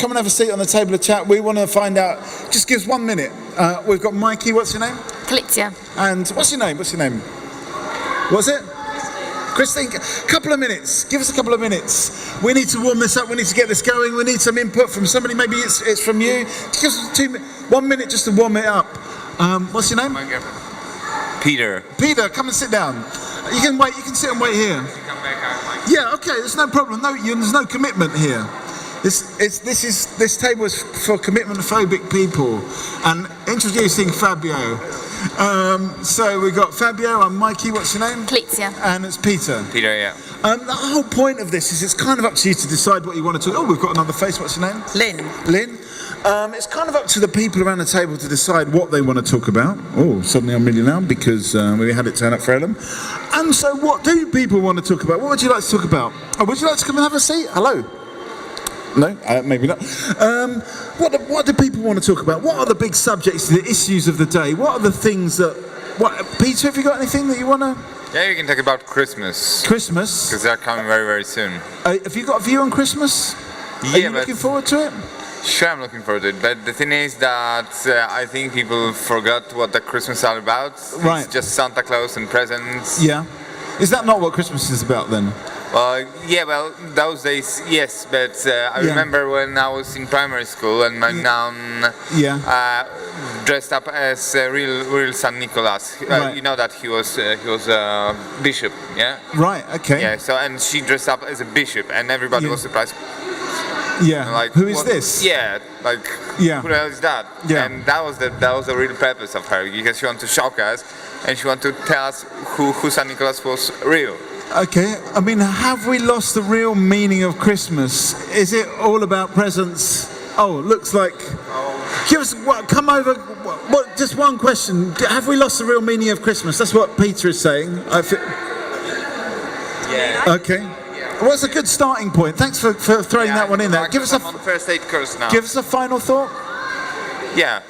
come and have a seat on the table of chat. We want to find out. Just give us 1 minute. We've got Mikey. What's your name? Kalizia. And what's your name? What's it? Christine, couple of minutes. Give us a couple of minutes. We need to warm this up. We need to get this going. We need some input from somebody. Maybe it's from you. Give us 1 minute just to warm it up. What's your name? Peter. Peter, come and sit down. You can wait. You can sit and wait here. Yeah. Okay. There's no problem. There's no commitment here. This table is for commitment-phobic people. And introducing Fabio. So we've got Fabio and Mikey. What's your name? Kalizia. And it's Peter. Peter, yeah. The whole point of this is it's kind of up to you to decide what you want to talk. Oh, we've got another face. What's your name? Lynn. It's kind of up to the people around the table to decide what they want to talk about. Oh, suddenly I'm really loud because we had it turn up for Ellen. And so what do people want to talk about? What would you like to talk about? Oh, would you like to come and have a seat? Hello? No, maybe not. What do people want to talk about? What are the big subjects, the issues of the day? What are the things that... Peter, have you got anything that you want to... Yeah, you can talk about Christmas. Christmas? Because they're coming very, very soon. Have you got a view on Christmas? Yeah, are you looking forward to it? Sure, I'm looking forward to it. But the thing is that I think people forgot what the Christmas is all about. Right. It's just Santa Claus and presents. Yeah. Is that not what Christmas is about then? Those days, yes, but I remember when I was in primary school and my mom dressed up as a real Saint Nicholas. Right. You know that he was a bishop, yeah? Right, okay. Yeah, so and she dressed up as a bishop and everybody was surprised. Yeah. Like, who is this? Yeah, like who the hell is that? Yeah. And that was the real purpose of her, because she wanted to shock us and she wanted to tell us who Saint Nicholas was real. Okay, I mean, have we lost the real meaning of Christmas? Is it all about presents? Oh, looks like... Give us... come over... just one question. Have we lost the real meaning of Christmas? That's what Peter is saying. Yeah. Okay. Well, it's a good starting point. Thanks for throwing that one in there. Give us I'm on the first aid course now. Give us a final thought. Yeah.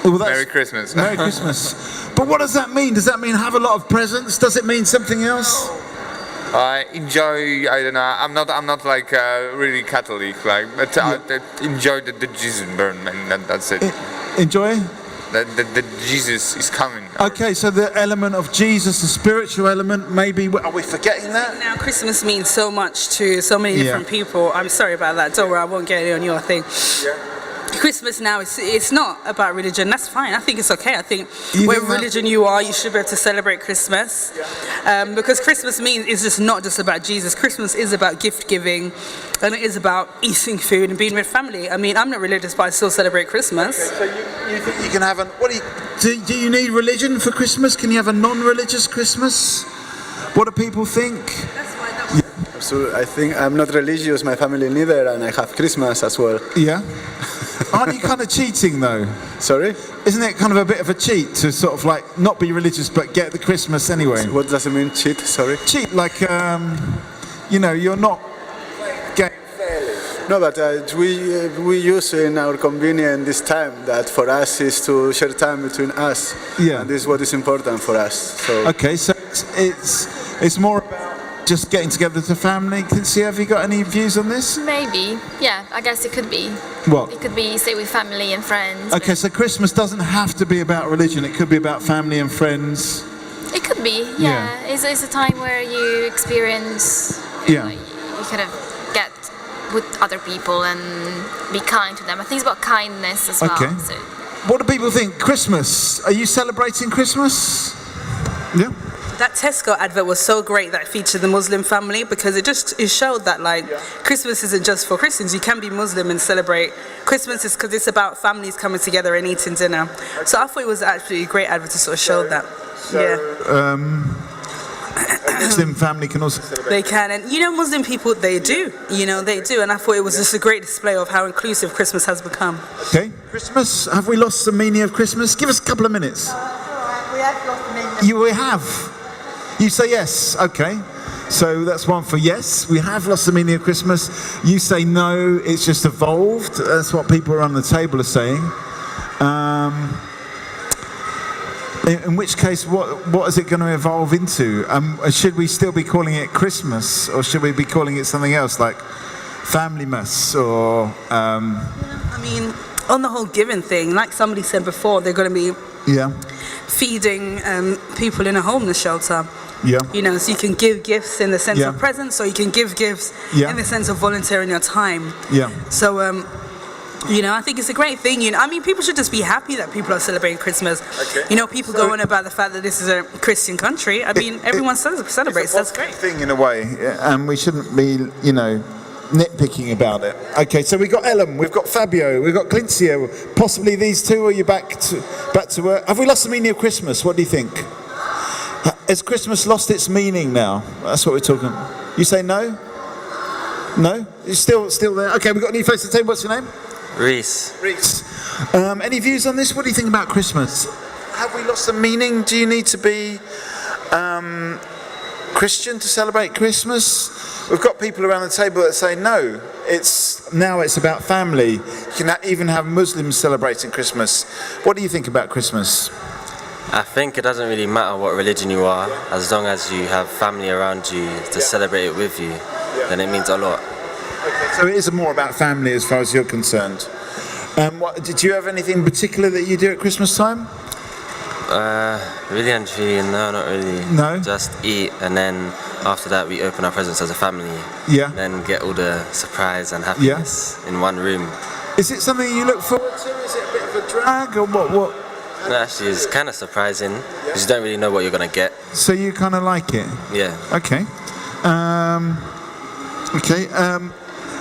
Merry Christmas. Merry Christmas. But what does that mean? Does that mean have a lot of presents? Does it mean something else? Enjoy. I don't know. I'm not like really Catholic, but enjoy the Jesus burn, and that's it. Enjoy. The Jesus is coming. Okay, so the element of Jesus, the spiritual element, maybe are we forgetting that? Now Christmas means so much to so many different people. I'm sorry about that. Don't worry, I won't get it on your thing. Yeah. Christmas now, it's not about religion. That's fine. I think it's okay. I think whatever religion you are, you should be able to celebrate Christmas. Because Christmas is just not just about Jesus. Christmas is about gift giving, and it is about eating food and being with family. I mean, I'm not religious, but I still celebrate Christmas. Okay, so you think you can have do you need religion for Christmas? Can you have a non-religious Christmas? What do people think? So I think I'm not religious, my family neither, and I have Christmas as well. Yeah? Aren't you kind of cheating though? Sorry? Isn't it kind of a bit of a cheat to sort of like not be religious but get the Christmas anyway? What does it mean, cheat? Sorry? Cheat, like, you're not getting fairly. No, but we use in our convenience this time that for us is to share time between us. Yeah. And this is what is important for us. So. Okay, so it's more about just getting together as a family. Have you got any views on this? Maybe, yeah, I guess it could be. What? It could be, say, with family and friends. Okay, so Christmas doesn't have to be about religion, it could be about family and friends. It could be, yeah. It's a time where you experience, you kind of get with other people and be kind to them. I think it's about kindness as well. Okay. So. What do people think? Christmas? Are you celebrating Christmas? Yeah. That Tesco advert was so great that featured the Muslim family, because it showed that Christmas isn't just for Christians. You can be Muslim and celebrate Christmas, is because it's about families coming together and eating dinner. So I thought it was actually a great advert to sort of show that. Muslim family can also celebrate. They can, and Muslim people, they do, and I thought it was just a great display of how inclusive Christmas has become. Okay, Christmas, have we lost the meaning of Christmas? Give us a couple of minutes. We have lost the meaning. We have. You say yes, okay. So that's one for yes. We have lost the meaning of Christmas. You say no, it's just evolved. That's what people around the table are saying. In which case, what is it going to evolve into? Should we still be calling it Christmas, or should we be calling it something else, like family mess or? I mean, on the whole giving thing, like somebody said before, they're going to be feeding people in a homeless shelter. Yeah. You know, so you can give gifts in the sense of presents, or you can give gifts in the sense of volunteering your time. Yeah. So, you know, I think it's a great thing. You know, I mean, people should just be happy that people are celebrating Christmas. Okay. You know, people go on about the fact that this is a Christian country. I mean, everyone celebrates. That's great. Thing in a way, and we shouldn't be, you know, nitpicking about it. Okay, so we've got Ellen, we've got Fabio, we've got Clincio. Possibly these two. Are you back to work? Have we lost the meaning of Christmas? What do you think? Has Christmas lost its meaning now? That's what we're talking. You say no? No? It's still there. Okay, we've got a new face to the table. What's your name? Reese. Any views on this? What do you think about Christmas? Have we lost the meaning? Do you need to be Christian to celebrate Christmas? We've got people around the table that say no. It's about family. You can even have Muslims celebrating Christmas. What do you think about Christmas? I think it doesn't really matter what religion you are, as long as you have family around you to celebrate it with you, then it means a lot. Okay, so it is more about family as far as you're concerned. Did you have anything particular that you do at Christmas time? Really and truly, no, not really. No? Just eat, and then after that we open our presents as a family. Yeah. Then get all the surprise and happiness in one room. Is it something you look forward to? Is it a bit of a drag or what? No, actually, it's kind of surprising because you don't really know what you're going to get. So you kind of like it? Yeah. Okay.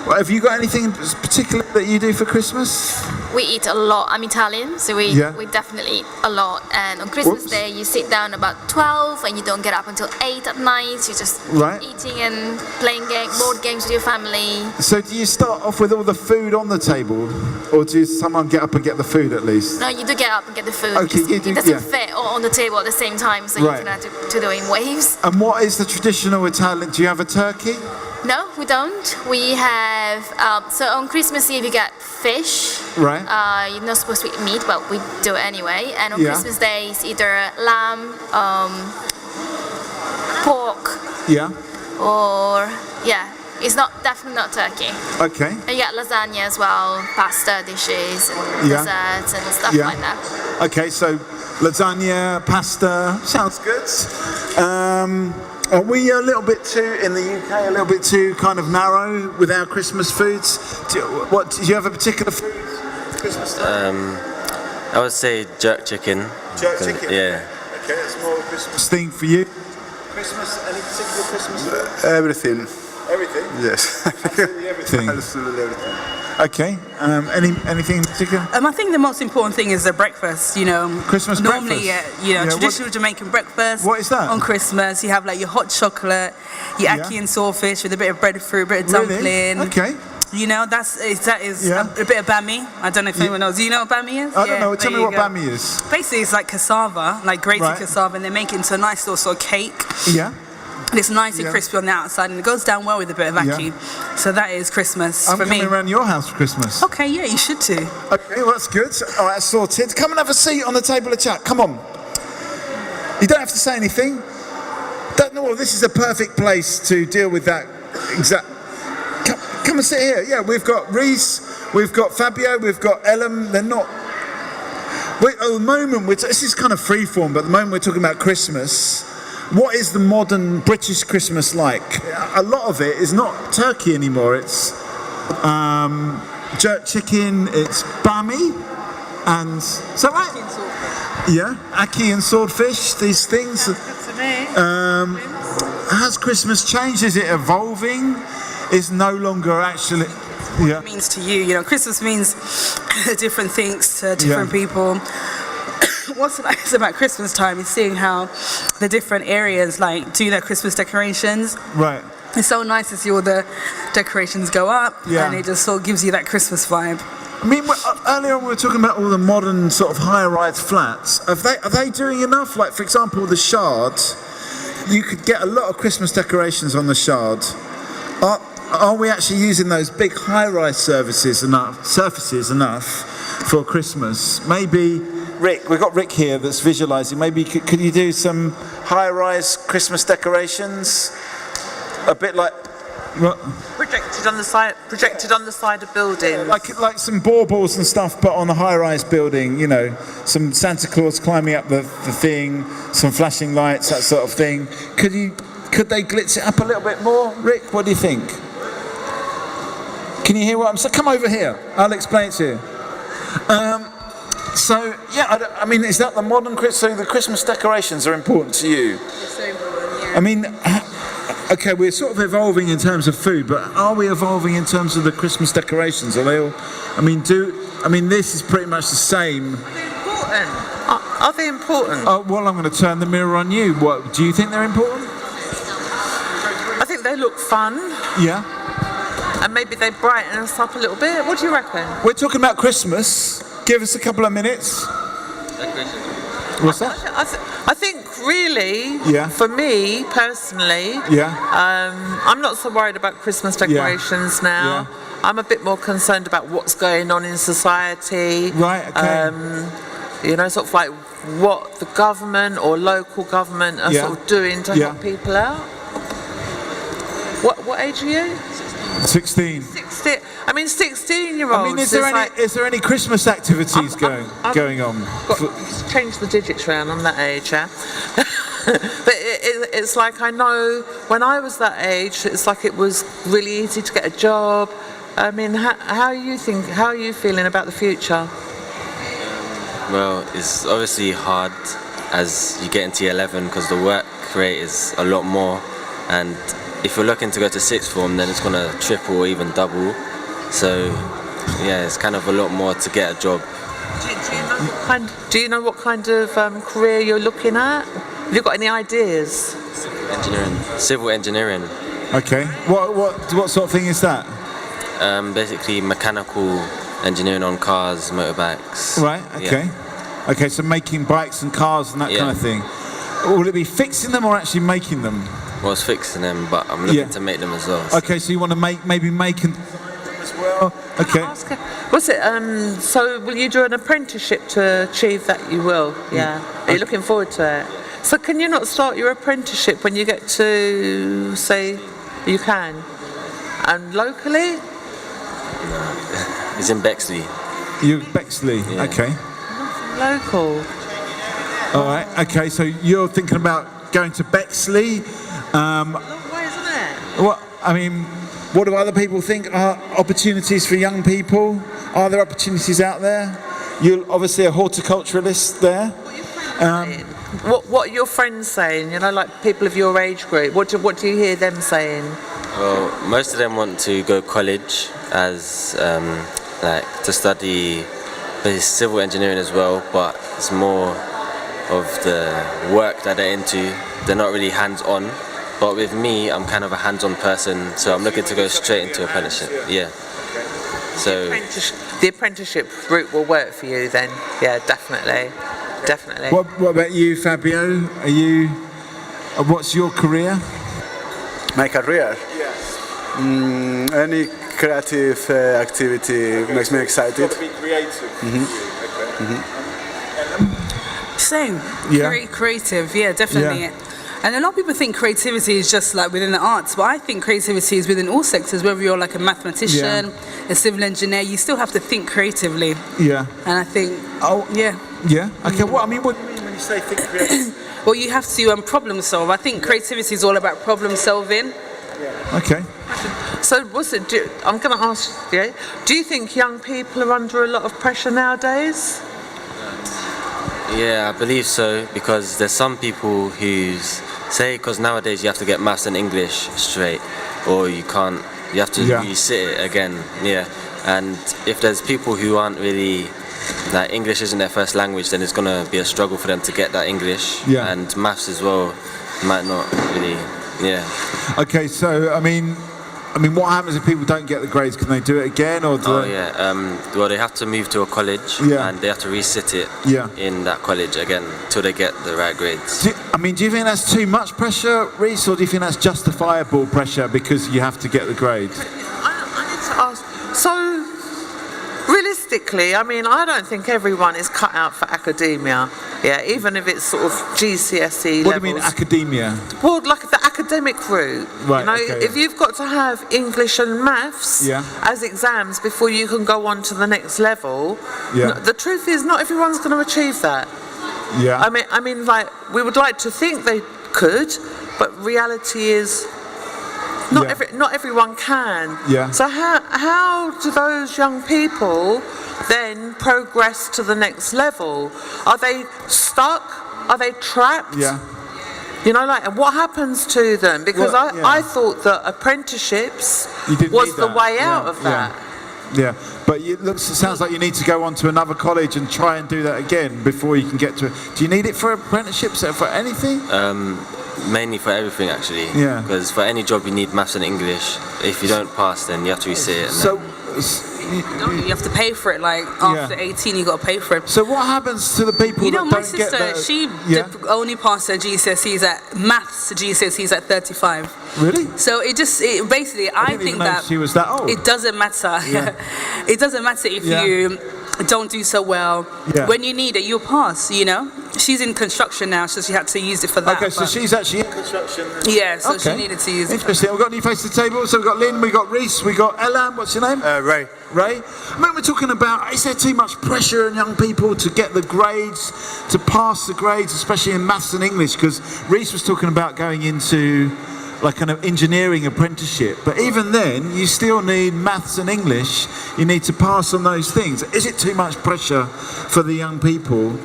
Have you got anything particular that you do for Christmas? We eat a lot. I'm Italian, so we definitely eat a lot. And on Christmas Day, you sit down about 12 and you don't get up until 8 at night. You're just eating and playing board games with your family. So do you start off with all the food on the table, or does someone get up and get the food at least? No, you do get up and get the food. Okay, it doesn't fit on the table at the same time, so you can have to do it in waves. And what is the traditional Italian? Do you have a turkey? No, we don't. We have, so on Christmas Eve you get fish. Right. You're not supposed to eat meat, but we do it anyway. And on Christmas Day it's either lamb, pork. Yeah. Or, it's definitely not turkey. Okay. And you get lasagna as well, pasta dishes, and desserts and stuff like that. Okay, so lasagna, pasta, sounds good. Are we a little bit too, in the UK, a little bit too kind of narrow with our Christmas foods? Do you have a particular food for Christmas time? I would say jerk chicken. Jerk chicken? Yeah. Okay, that's more Christmas theme for you. Christmas, any particular Christmas food? Everything. Everything? Yes. Absolutely everything. Absolutely everything. Okay. Anything in particular? I think the most important thing is the breakfast. You know, Christmas normally, breakfast. Traditional Jamaican breakfast. What is that? On Christmas, you have like your hot chocolate, your ackee and saltfish with a bit of breadfruit, a bit of dumpling. Really? Okay. You know, that is a bit of bami. I don't know if anyone knows. Do you know what bami is? I don't know. Tell me what bami is. Basically, it's like cassava, like grated cassava, and they make it into a nice little sort of cake. Yeah. And it's nice and crispy on the outside, and it goes down well with a bit of ackee. So that is Christmas for me. I'm coming around your house for Christmas. Okay, yeah, you should too. Okay, well, that's good. All right, sorted. Come and have a seat on the table of chat. Come on. You don't have to say anything. This is a perfect place to deal with that exact. Come and sit here. Yeah, we've got Reese, we've got Fabio, we've got Ellen. They're not. At the moment, this is kind of freeform, but at the moment we're talking about Christmas. What is the modern British Christmas like? A lot of it is not turkey anymore. It's jerk chicken, it's bami, and is that right? Yeah, ackee and swordfish, these things. Has Christmas changed? Is it evolving? It's no longer actually... What it means to you. You know, Christmas means different things to different people. What's nice about Christmas time is seeing how the different areas do their Christmas decorations. Right. It's so nice to see all the decorations go up, and it just sort of gives you that Christmas vibe. I mean, earlier on we were talking about all the modern sort of high-rise flats. Are they doing enough? Like, for example, the Shard, you could get a lot of Christmas decorations on the Shard. Are we actually using those big high-rise surfaces enough for Christmas? Maybe... Rick, we've got Rick here that's visualising. Maybe could you do some high-rise Christmas decorations? A bit like What? Projected on the side of buildings. Like some baubles and stuff, but on a high-rise building. You know, some Santa Claus climbing up the thing, some flashing lights, that sort of thing. Could they glitz it up a little bit more, Rick? What do you think? Can you hear what I'm saying? Come over here. I'll explain it to you. So yeah, I mean, is that the modern Christmas? So the Christmas decorations are important to you? It's so important, yeah. I mean, okay, we're sort of evolving in terms of food, but are we evolving in terms of the Christmas decorations? Are they all? I mean, this is pretty much the same. Are they important? Are they important? Oh, well, I'm going to turn the mirror on you. What do you think they're important? I think they look fun. Yeah. And maybe they brighten us up a little bit. What do you reckon? We're talking about Christmas. Give us a couple of minutes. What's that? I think really, for me personally, I'm not so worried about Christmas decorations now. Yeah. I'm a bit more concerned about what's going on in society. Right, okay. You know, sort of like what the government or local government are sort of doing to help people out. What age are you? 16. 16. I mean, 16-year-olds. I mean, is there any Christmas activities going on? Change the digits round. I'm that age, yeah. But it's like, I know when I was that age, it's like it was really easy to get a job. I mean, how are you feeling about the future? Well, it's obviously hard as you get into year 11 because the work rate is a lot more, and if you're looking to go to sixth form, then it's going to triple or even double. So, yeah, it's kind of a lot more to get a job. Do you know what kind of career you're looking at? Have you got any ideas? Civil engineering. Okay. What sort of thing is that? Basically mechanical engineering on cars, motorbikes. Right. Okay. Yeah. Okay. So making bikes and cars and that kind of thing. Will it be fixing them or actually making them? Well, it's fixing them, but I'm looking to make them as well. Okay, so you want to maybe make and as well. Okay. What's it? So will you do an apprenticeship to achieve that? You will. Yeah. Are you looking forward to it? So can you not start your apprenticeship when you get to, say, you can, and locally? No. It's in Bexley. You Bexley. Yeah. Okay. Local. All right. Okay. So you're thinking about going to Bexley. A long way, isn't it? What I mean, what do other people think are opportunities for young people? Are there opportunities out there? You're obviously a horticulturalist there. What are your friends saying? You know, like people of your age group. What do you hear them saying? Well, most of them want to go college as like to study civil engineering as well, but it's more of the work that they're into. They're not really hands-on. But with me, I'm kind of a hands-on person, so I'm looking to go straight into apprenticeship. Yeah. So the apprenticeship route will work for you then. Yeah, definitely. What about you, Fabio? What's your career? My career? Yes. Any creative activity makes me excited. Got to be creative. Mm-hmm. Okay. Mm-hmm. Same. Very creative. Yeah, definitely. Yeah. And a lot of people think creativity is just like within the arts, but I think creativity is within all sectors. Whether you're like a mathematician, a civil engineer, you still have to think creatively. Yeah. And I think, Yeah. Okay. What do you mean when you say think creatively? Well, you have to problem solve. I think creativity is all about problem solving. Yeah. Okay. So, I'm going to ask you, do you think young people are under a lot of pressure nowadays? Yeah, I believe so, because there's some people who say, because nowadays you have to get maths and English straight, or you have to resit it again. Yeah. And if there's people who aren't really, like English isn't their first language, then it's going to be a struggle for them to get that English. Yeah. And maths as well might not really, Okay, so I mean, what happens if people don't get the grades? Can they do it again, or well, they have to move to a college, and they have to resit it in that college again till they get the right grades. Do you think that's too much pressure, Reese, or do you think that's justifiable pressure because you have to get the grades? I need to ask. So, realistically, I don't think everyone is cut out for academia. Yeah, even if it's sort of GCSE levels. What do you mean academia? Well, like the academic academic route. Right, You know, okay, if you've got to have English and maths as exams before you can go on to the next level, the truth is not everyone's going to achieve that. Yeah. I mean, like, we would like to think they could, but reality is not everyone can. Yeah. So how do those young people then progress to the next level? Are they stuck? Are they trapped? Yeah. You know, like, and what happens to them? Because I thought that apprenticeships was the way out of that. Yeah, but it sounds like you need to go on to another college and try and do that again before you can get to it. Do you need it for apprenticeships, for anything? Mainly for everything, actually. Yeah. Because for any job you need maths and English. If you don't pass, then you have to resit it. So you have to pay for it. Like after 18, you got to pay for it. So what happens to the people? You know, that my don't get sister, she only passed her GCSEs at maths to GCSEs at 35. Really? So basically, I think that she was that old. It doesn't matter. Yeah. It doesn't matter if you don't do so well. Yeah. When you need it, you'll pass. You know, she's in construction now, so she had to use it for that. Okay, so she's actually in construction. Yeah, so she needed to use it. Interesting. We've got a new face to the table. So we've got Lynn, we've got Reese, we've got Elam. What's your name? Ray. Ray. I mean, we're talking about, is there too much pressure on young people to get the grades, to pass the grades, especially in maths and English? Because Reese was talking about going into like an engineering apprenticeship, but even then you still need maths and English. You need to pass on those things. Is it too much pressure for the young people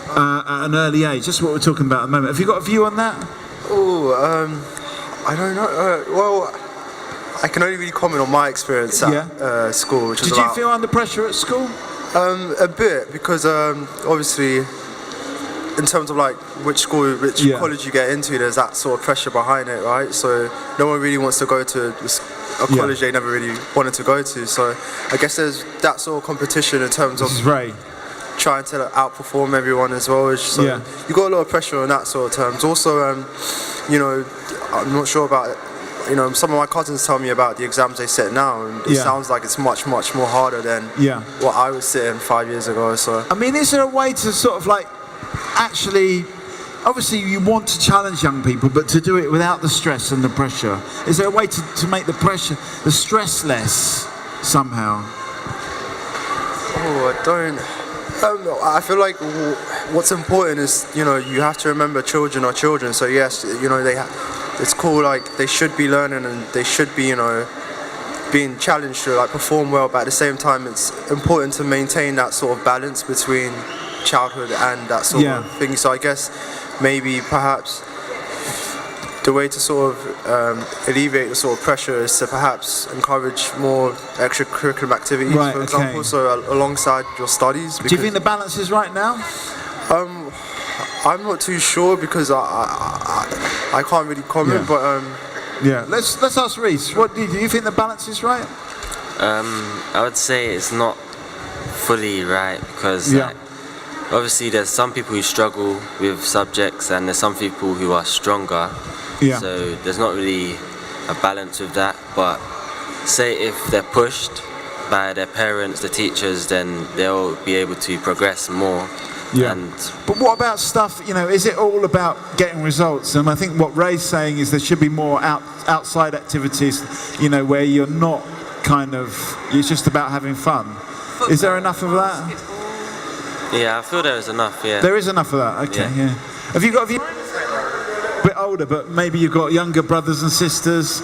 at an early age? That's what we're talking about at the moment. Have you got a view on that? I don't know. Well, I can only really comment on my experience at school. Which Did you feel under pressure at school? A bit, because obviously, in terms of like which college you get into, there's that sort of pressure behind it, right? So no one really wants to go to a college they never really wanted to go to. So I guess there's that sort of competition in terms of trying to outperform everyone as well. So you got a lot of pressure on that sort of terms. Also, you know, I'm not sure about, you know, some of my cousins tell me about the exams they sit now, and it sounds like it's much more harder than what I was sitting 5 years ago. So I mean, is there a way to sort of like actually, obviously you want to challenge young people, but to do it without the stress and the pressure? Is there a way to make the stress less somehow? I feel like what's important is, you know, you have to remember children are children. So yes, you know, it's cool, like they should be learning and they should be, you know, being challenged to like perform well, but at the same time it's important to maintain that sort of balance between childhood and that sort of thing. So I guess maybe perhaps the way to sort of alleviate the sort of pressure is to perhaps encourage more extracurricular activities, for example, so alongside your studies. Do you think the balance is right now? I'm not too sure, because I can't really comment, but let's ask Reese. What do you think the balance is right? I would say it's not fully right, because like, obviously there's some people who struggle with subjects and there's some people who are stronger. So there's not really a balance with that. But say if they're pushed by their parents, the teachers, then they'll be able to progress more. But what about stuff, you know, is it all about getting results? And I think what Ray's saying is there should be more outside activities, you know, where you're not it's just about having fun. Is there enough of that? Yeah, I feel there is enough, There is enough of that, okay, Have you got a bit older, but maybe you've got younger brothers and sisters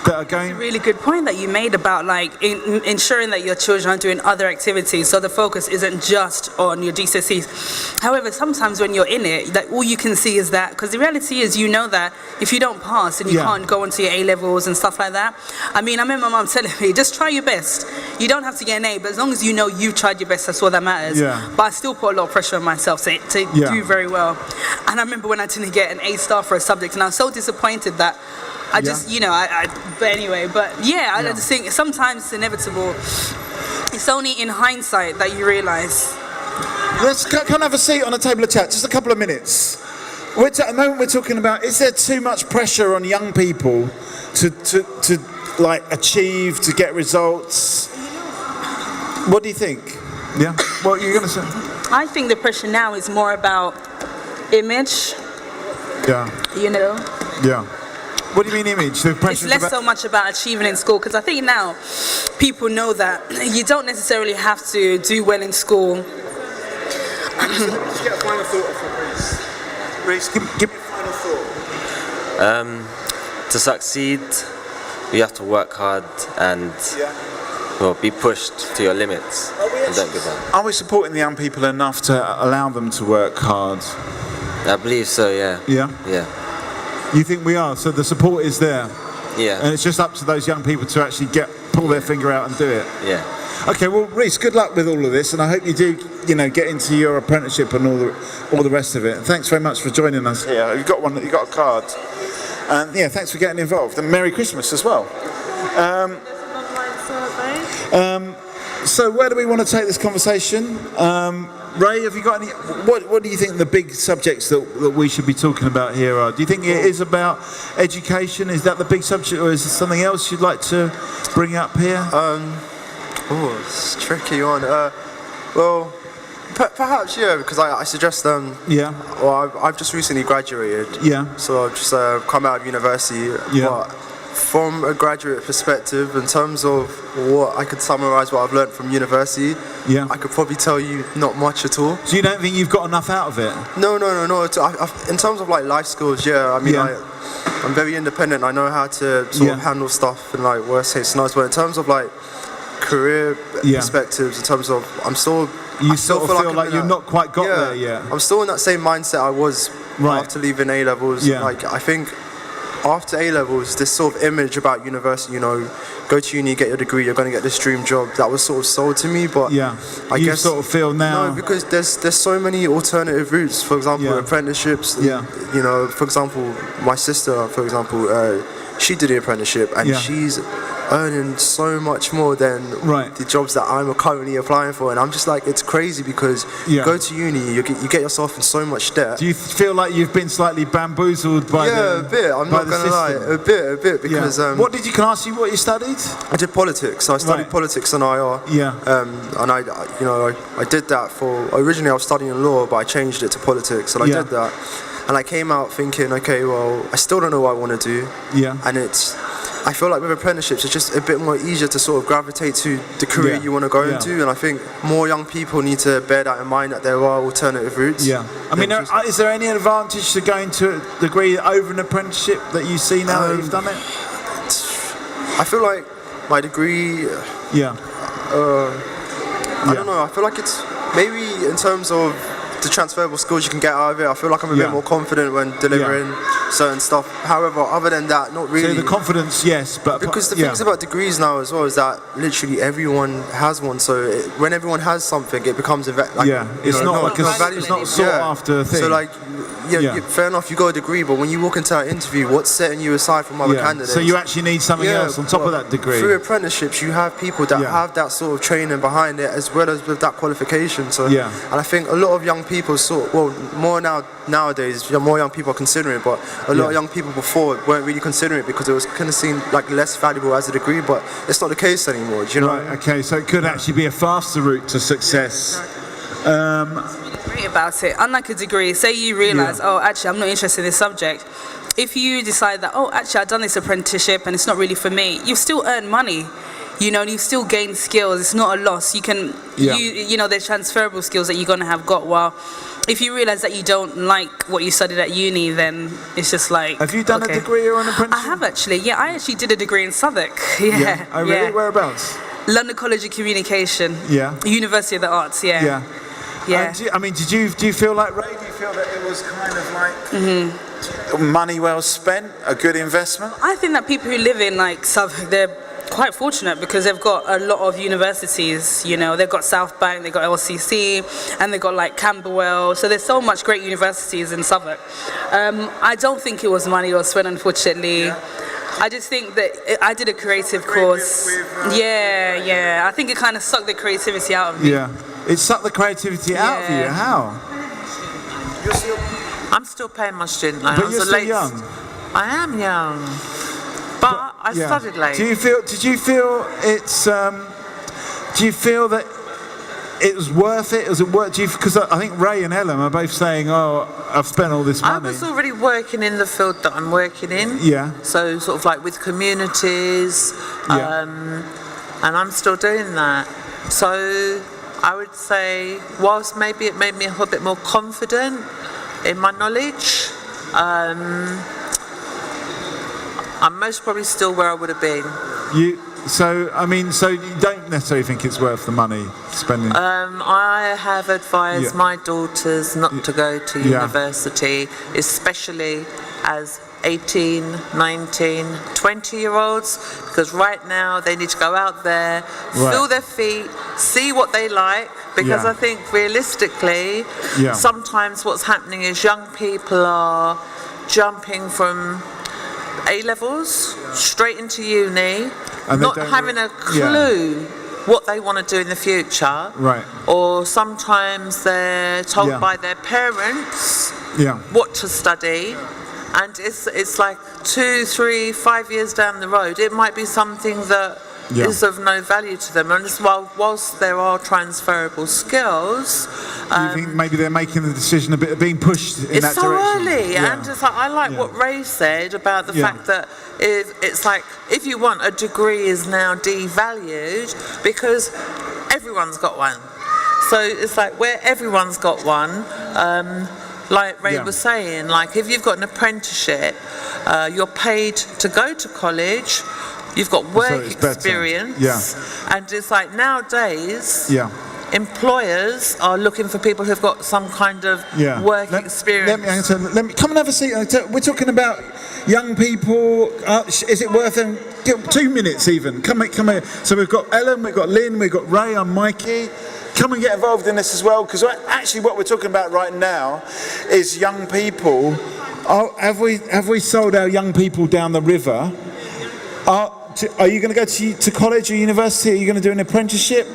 that are going... It's a really good point that you made about like ensuring that your children are doing other activities, so the focus isn't just on your GCSEs. However, sometimes when you're in it, that all you can see is that, because the reality is, you know, that if you don't pass and you can't go onto your A-levels and stuff like that. I mean, I remember my mum telling me, just try your best. You don't have to get an A, but as long as you know you've tried your best, that's all that matters. But I still put a lot of pressure on myself to do very well. And I remember when I didn't get an A-star for a subject, and I was so disappointed that I just, you know, but anyway, I just think sometimes it's inevitable. It's only in hindsight that you realise. Let's come have a seat on a table of chat, just a couple of minutes. At the moment we're talking about, is there too much pressure on young people to like achieve, to get results? What do you think? Yeah? What are you going to say? I think the pressure now is more about image. Yeah. You know? Yeah. What do you mean image? The It's less so much about achieving in school, because I think now people know that you don't necessarily have to do well in school. Let's get a final thought for Reece. Reece, give me a final thought. To succeed, you have to work hard and well, be pushed to your limits and don't give up. Are we supporting the young people enough to allow them to work hard? I believe so, yeah. Yeah? Yeah. You think we are? So the support is there? Yeah. And it's just up to those young people to actually pull their finger out and do it? Yeah. Okay, well, Reece, good luck with all of this, and I hope you do, get into your apprenticeship and all the rest of it. And thanks very much for joining us here. You've got a card. And yeah, thanks for getting involved. And Merry Christmas as well. So where do we want to take this conversation? Ray, have you got any? What do you think the big subjects that we should be talking about here are? Do you think it is about education? Is that the big subject, or is there something else you'd like to bring up here? It's a tricky one. Well, perhaps because I suggest yeah. Well, I've just recently graduated. Yeah. So I've just come out of university. Yeah. But from a graduate perspective, in terms of what I could summarise what I've learned from university, yeah, I could probably tell you not much at all. So you don't think you've got enough out of it? No. In terms of like life skills, I mean, I'm very independent. I know how to sort of handle stuff and like worst case scenarios. But in terms of like career perspectives, in terms of I still feel like you've not quite got there yet. I'm still in that same mindset I was after leaving A levels. Yeah. Like I think after A levels, this sort of image about university, go to uni, get your degree, you're going to get this dream job. That was sort of sold to me, but I guess sort of feel now. No, because there's so many alternative routes. For example, apprenticeships. For example, my sister, she did an apprenticeship and she's earning so much more than the jobs that I'm currently applying for, and I'm just like, it's crazy because you go to uni, you get yourself in so much debt. Do you feel like you've been slightly bamboozled by a bit? I'm not gonna lie, a bit because. What did you? Can I ask you what you studied? I did politics. So I studied politics and IR. Yeah. And I did that for. Originally, I was studying law, but I changed it to politics, and I did that. And I came out thinking, okay, well, I still don't know what I want to do. Yeah. And I feel like with apprenticeships, it's just a bit more easier to sort of gravitate to the career you want to go into. And I think more young people need to bear that in mind, that there are alternative routes. Yeah. I mean, is there any advantage to going to a degree over an apprenticeship that you see now that you've done it? I feel like my degree... I don't know. I feel like it's maybe in terms of the transferable skills you can get out of it. I feel like I'm a bit more confident when delivering certain stuff. However, other than that, not really. So the confidence, yes, but because the things about degrees now as well is that literally everyone has one. So when everyone has something, it becomes it's not a sought after thing. So like, fair enough, you got a degree, but when you walk into that interview, what's setting you aside from other candidates? So you actually need something else on top of that degree. Through apprenticeships, you have people that have that sort of training behind it, as well as with that qualification. So and I think a lot of young people more nowadays, more young people are considering it, but a lot of young people before weren't really considering it because it was kind of seen like less valuable as a degree, but it's not the case anymore. Do you know? Right. Okay. So it could actually be a faster route to success. Great about it. Unlike a degree, say you realise, actually, I'm not interested in this subject. If you decide that, actually, I've done this apprenticeship and it's not really for me, you still earn money. You still gain skills. It's not a loss. You can, there's transferable skills that you're going to have got. While if you realise that you don't like what you studied at uni, then it's just like. Have you done a degree or an apprenticeship? I have actually. Yeah, I actually did a degree in Southwark. Yeah. Oh, really? Whereabouts? London College of Communication. Yeah. University of the Arts. Yeah. Yeah. Yeah. Do you feel like Ray? Do you feel that it was kind of like money well spent, a good investment? I think that people who live in like Southwark, they're quite fortunate because they've got a lot of universities. They've got South Bank, they've got LCC, and they've got like Camberwell. So there's so much great universities in Southwark. I don't think it was money well spent, unfortunately. I just think that I did a creative course. I think it kind of sucked the creativity out of me. Yeah. It sucked the creativity out of you. How? I'm still paying my student loan. But you're still young. I am young, but I studied late. Did you feel it's? Do you feel that it was worth it? Was it worth it? Because I think Ray and Ellen are both saying, "Oh, I've spent all this money." I was already working in the field that I'm working in. Yeah. So sort of like with communities, and I'm still doing that. So I would say, whilst maybe it made me a little bit more confident in my knowledge, I'm most probably still where I would have been. So you don't necessarily think it's worth the money spending? I have advised my daughters not to go to university, especially as 18, 19, 20-year-olds, because right now they need to go out there, feel their feet, see what they like, because I think realistically, sometimes what's happening is young people are jumping from A-levels straight into uni, and not having a clue what they want to do in the future. Right. Or sometimes they're told by their parents what to study, and it's like 2, 3, 5 years down the road, it might be something that is of no value to them. And whilst there are transferable skills, you think maybe they're making the decision a bit of being pushed in that direction? It's so early, and it's like, I like what Ray said about the fact that it's like, if you want, a degree is now devalued because everyone's got one. So it's like, where everyone's got one, like Ray was saying, like if you've got an apprenticeship, you're paid to go to college, you've got work experience, and it's like nowadays, employers are looking for people who've got some kind of work experience. Let me come and have a seat. We're talking about young people. Is it worth them? 2 minutes even. Come here. So we've got Ellen, we've got Lynn, we've got Ray. I'm Mikey. Come and get involved in this as well, because actually what we're talking about right now is young people. Have we sold our young people down the river? Are you going to go to college or university? Are you going to do an apprenticeship?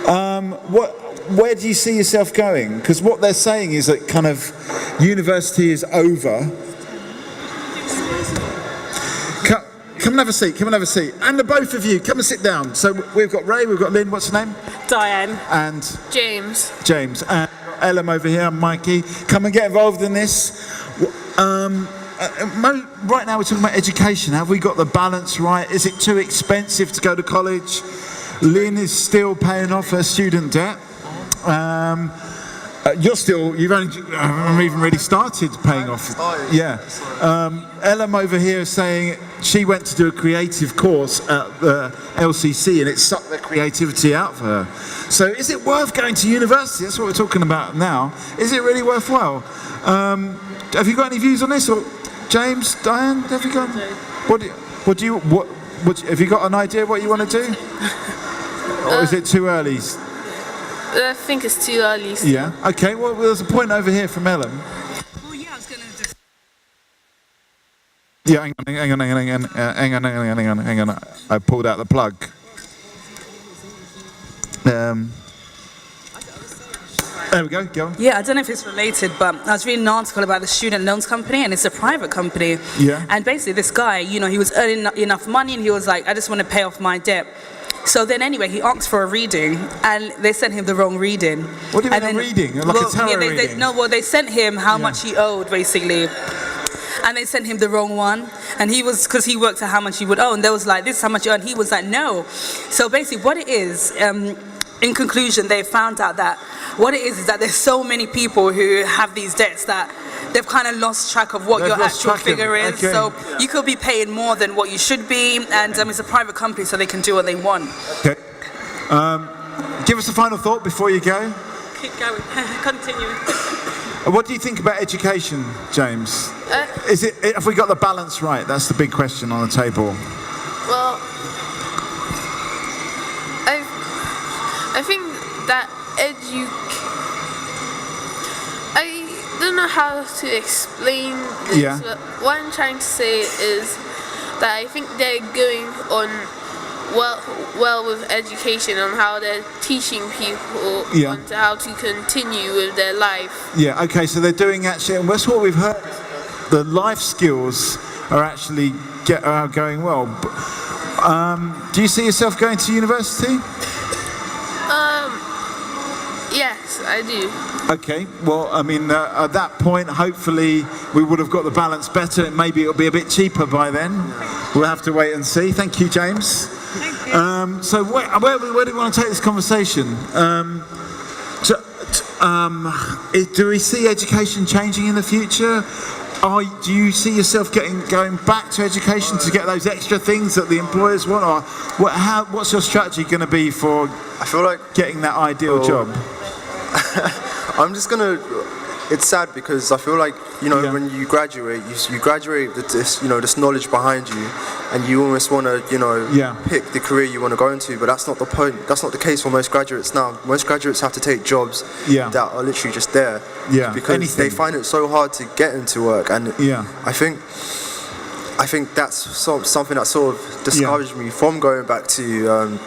Where do you see yourself going? Because what they're saying is that kind of university is over. Come and have a seat. And the both of you, come and sit down. So we've got Ray, we've got Lynn. What's her name? Diane. And James. And Ellen over here. I'm Mikey. Come and get involved in this. Right now we're talking about education. Have we got the balance right? Is it too expensive to go to college? Lynn is still paying off her student debt. You haven't even really started paying off. Yeah. Ellen over here is saying she went to do a creative course at the LCC and it sucked the creativity out for her. So is it worth going to university? That's what we're talking about now. Is it really worthwhile? Have you got any views on this? Or James, Diane, have you got? What have you got an idea what you want to do? Or is it too early? I think it's too early. Still. Yeah. Okay. Well, there's a point over here from Ellen. Well, yeah, I was going to just. Yeah. Hang on. I pulled out the plug. There we go. Go on. Yeah, I don't know if it's related, but I was reading an article about the student loans company, and it's a private company. Yeah. And basically, this guy, he was earning enough money, and he was like, I just want to pay off my debt. So then anyway, he asked for a reading, and they sent him the wrong reading. What do you mean a reading? Like a tarot reading? They sent him how much he owed, basically. And they sent him the wrong one. And because he worked out how much he would owe, and they was like, this is how much you owe. And he was like, no. So basically what it is, in conclusion, they found out that what it is that there's so many people who have these debts that they've kind of lost track of what your actual figure is. Okay. So you could be paying more than what you should be, and it's a private company, so they can do what they want. Okay. Give us a final thought before you go. Keep going. Continue. What do you think about education, James? Have we got the balance right? That's the big question on the table. Well, I think that I don't know how to explain this, but what I'm trying to say is that I think they're going on well with education, on how they're teaching people on how to continue with their life. Yeah, okay, so they're doing actually, and that's what we've heard, the life skills are actually going well. Do you see yourself going to university? I do. Okay, well, I mean, at that point, hopefully we would have got the balance better. Maybe it'll be a bit cheaper by then. We'll have to wait and see. Thank you, James. Thank you. So where do we want to take this conversation? Do we see education changing in the future? Do you see yourself going back to education to get those extra things that the employers want, or what's your strategy going to be for? I feel like getting that ideal job. I'm just gonna. It's sad because I feel like when you graduate, you graduate with this knowledge behind you, and you almost want to pick the career you want to go into. But that's not the point. That's not the case for most graduates now. Most graduates have to take jobs that are literally just there, because they find it so hard to get into work. And I think that's something that sort of discouraged me from going back to.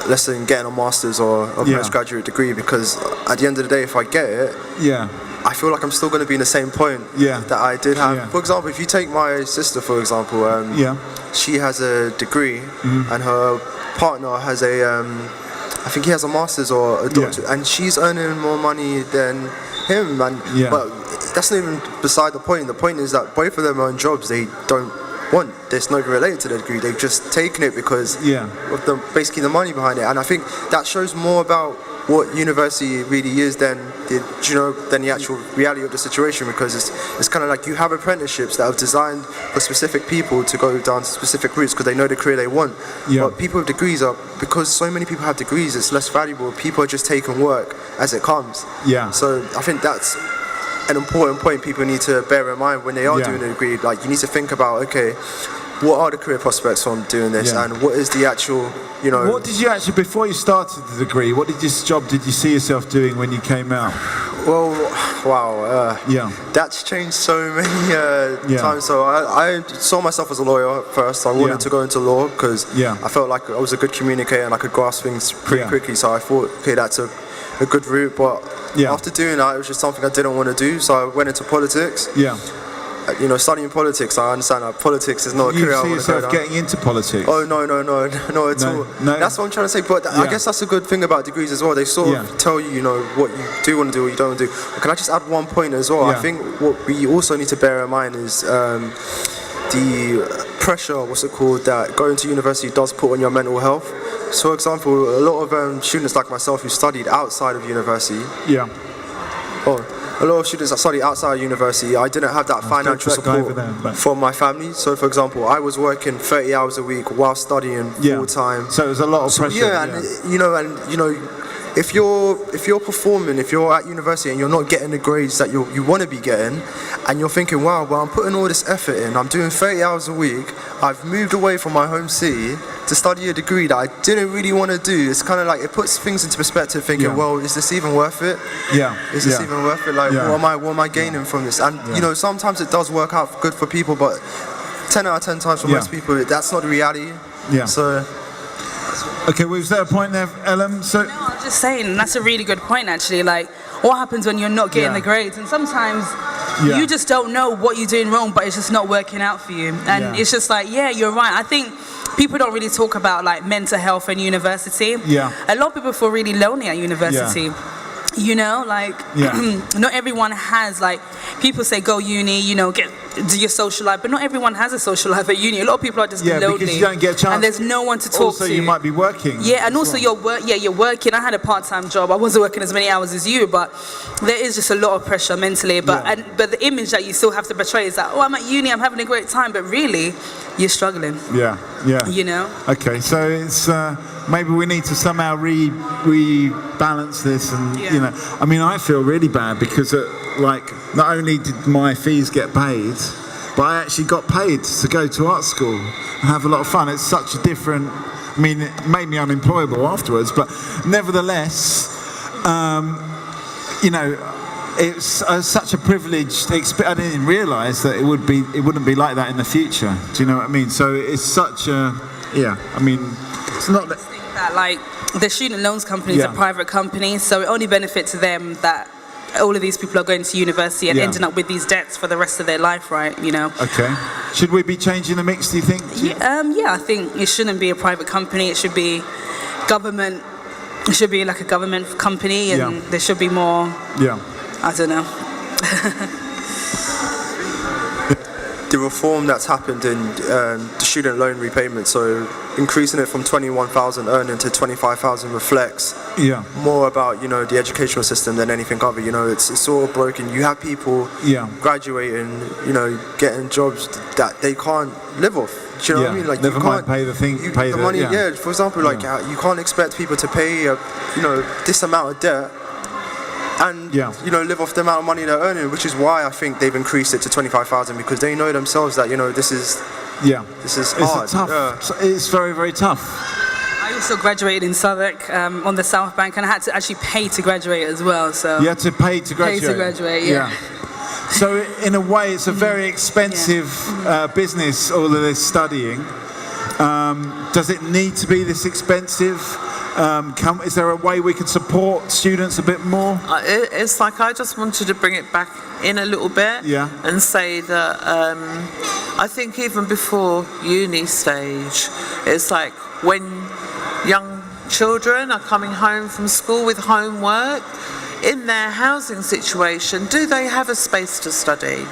Let's say getting a master's or a postgraduate degree, because at the end of the day, if I get it, I feel like I'm still going to be in the same point that I did have. For example, if you take my sister, for example, she has a degree and her partner has I think he has a master's or a doctorate, and she's earning more money than him. But that's not even beside the point. The point is that both of them are in jobs they don't want. It's not even related to the degree. They've just taken it because of basically the money behind it. And I think that shows more about what university really is than the actual reality of the situation, because it's kind of like you have apprenticeships that are designed for specific people to go down specific routes because they know the career they want. But people with degrees because so many people have degrees, it's less valuable. People are just taking work as it comes. So I think that's an important point people need to bear in mind when they are doing a degree. Like, you need to think about, okay, what are the career prospects from doing this, and what is the actual, What did you actually, before you started the degree, what job did you see yourself doing when you came out? Well, wow, that's changed so many times. So I saw myself as a lawyer at first. I wanted to go into law because I felt like I was a good communicator and I could grasp things pretty quickly. So I thought, okay, that's a good route. But after doing that, it was just something I didn't want to do. So I went into politics. Studying politics, I understand that politics is not a career I want to go down. You see yourself getting into politics? Oh, no, at all. That's what I'm trying to say. But I guess that's a good thing about degrees as well. They sort of tell you, what you do want to do, what you don't want to do. But can I just add one point as well? I think what we also need to bear in mind is the pressure, that going to university does put on your mental health. So, for example, a lot of students like myself who studied outside of university. A lot of students that study outside of university, I didn't have that financial support from my family. So, for example, I was working 30 hours a week while studying full time. So it was a lot of pressure. If you're performing, if you're at university and you're not getting the grades that you want to be getting, and you're thinking, wow, well, I'm putting all this effort in, I'm doing 30 hours a week, I've moved away from my home city to study a degree that I didn't really want to do. It's kind of like, it puts things into perspective, thinking, well, is this even worth it? Is this even worth it? Like, what am I gaining from this? And sometimes it does work out good for people, but 10 out of 10 times for most people, that's not the reality. So. Okay, was there a point there, Ellen? No, I'm just saying, that's a really good point, actually. Like, what happens when you're not getting the grades? And sometimes you just don't know what you're doing wrong, but it's just not working out for you. And it's just like, you're right. I think people don't really talk about, like, mental health in university. A lot of people feel really lonely at university. Not everyone has, like, people say go uni, do your social life, but not everyone has a social life at uni. A lot of people are just lonely. Because you don't get a chance. And there's no one to talk also, to. Also, you might be working. And also you're working. I had a part-time job. I wasn't working as many hours as you, but there is just a lot of pressure mentally. But the image that you still have to portray is that, oh, I'm at uni, I'm having a great time, but really, you're struggling. Okay, so it's maybe we need to somehow rebalance this, and I mean, I feel really bad because not only did my fees get paid, but I actually got paid to go to art school and have a lot of fun. It's such a different, I mean, it made me unemployable afterwards, but nevertheless, it's such a privileged experience. I didn't realise that it wouldn't be like that in the future. Do you know what I mean? So it's such a, I mean, it's not that like the student loans company is a private company, so it only benefits them that all of these people are going to university and ending up with these debts for the rest of their life, right? Okay. Should we be changing the mix, do you think? I think it shouldn't be a private company. It should be government it should be like a government company, and there should be more. Yeah. I don't know. The reform that's happened in the student loan repayment, so increasing it from 21,000 earning to 25,000 reflects more about the educational system than anything other. It's sort of broken. You have people graduating, getting jobs that they can't live off. Do you know what I mean? Like never you mind can't pay the money. For example, you can't expect people to pay this amount of debt and live off the amount of money they're earning, which is why I think they've increased it to 25,000, because they know themselves that this is hard. It's tough. It's very, very tough. I also graduated in Southwark on the South Bank, and I had to actually pay to graduate as well. So you had to pay to graduate. Pay to graduate, yeah. So in a way, it's a very expensive business, all of this studying. Does it need to be this expensive? Is there a way we can support students a bit more? It's like I just wanted to bring it back in a little bit and say that I think even before uni stage, it's like when young children are coming home from school with homework, in their housing situation, do they have a space to study?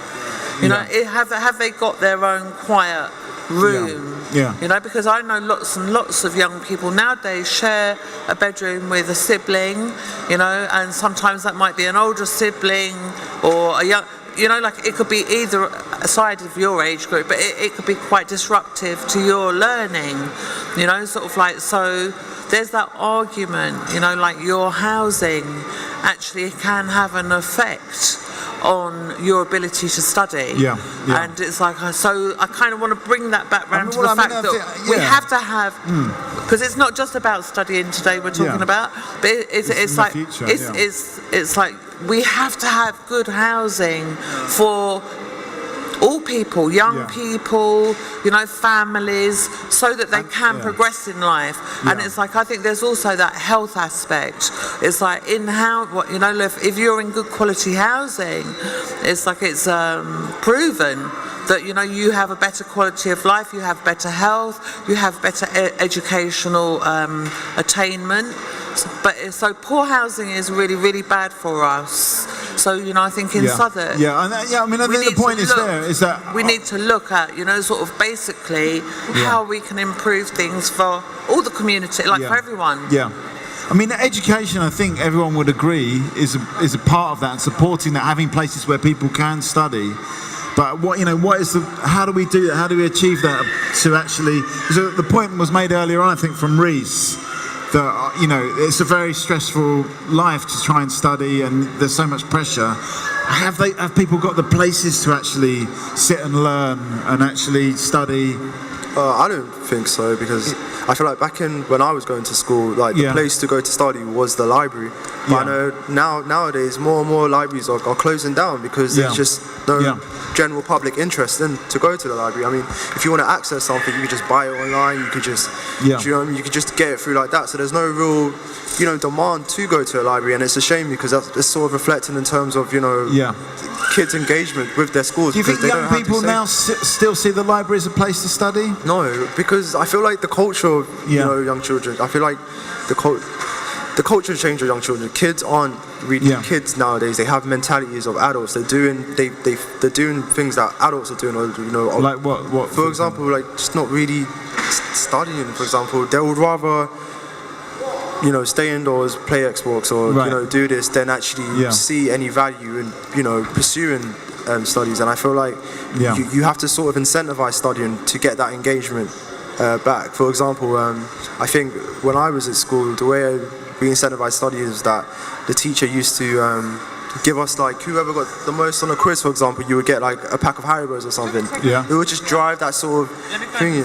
Have they got their own quiet room? Because I know lots and lots of young people nowadays share a bedroom with a sibling, and sometimes that might be an older sibling or a young, it could be either a side of your age group, but it could be quite disruptive to your learning, so there's that argument, like your housing actually can have an effect on your ability to study. And it's like, so I kind of want to bring that back round to the fact that we have to have, because it's not just about studying today we're talking about, but it's like, future, it's like we have to have good housing for all people, young people, families, so that they can progress in life. And it's like, I think there's also that health aspect. It's like if you're in good quality housing, it's like it's proven that you have a better quality of life, you have better health, you have better educational attainment. So poor housing is really, really bad for us. So I think in Southwark, I mean, I think the point is that we need to look at sort of basically how we can improve things for all the community, for everyone. I mean, education, I think everyone would agree, is a part of that, and supporting that, having places where people can study. But how do we do that? How do we achieve that to actually? So the point was made earlier on, I think, from Reese, that it's a very stressful life to try and study, and there's so much pressure. Have people got the places to actually sit and learn and actually study? I don't think so, because I feel like back when I was going to school, the place to go to study was the library. But I know nowadays more and more libraries are closing down because there's just no general public interest in to go to the library. I mean, if you want to access something, you could just buy it online. You could just, you could just get it through like that. So there's no real, demand to go to a library, and it's a shame because it's sort of reflecting in terms of, kids' engagement with their schools. Do you think young people now still see the library as a place to study? No, because I feel like the culture of young children. I feel like the culture change of young children. Kids aren't really kids nowadays. They have mentalities of adults. They're doing things that adults are doing. Like what? For example, like just not really studying. For example, they would rather stay indoors, play Xbox, or do this than actually see any value in pursuing studies. And I feel like you have to sort of incentivize studying to get that engagement back. For example, I think when I was at school, the way we incentivized study is that the teacher used to give us, like, whoever got the most on a quiz, for example, you would get like a pack of Haribos or something. It would just drive that sort of thing.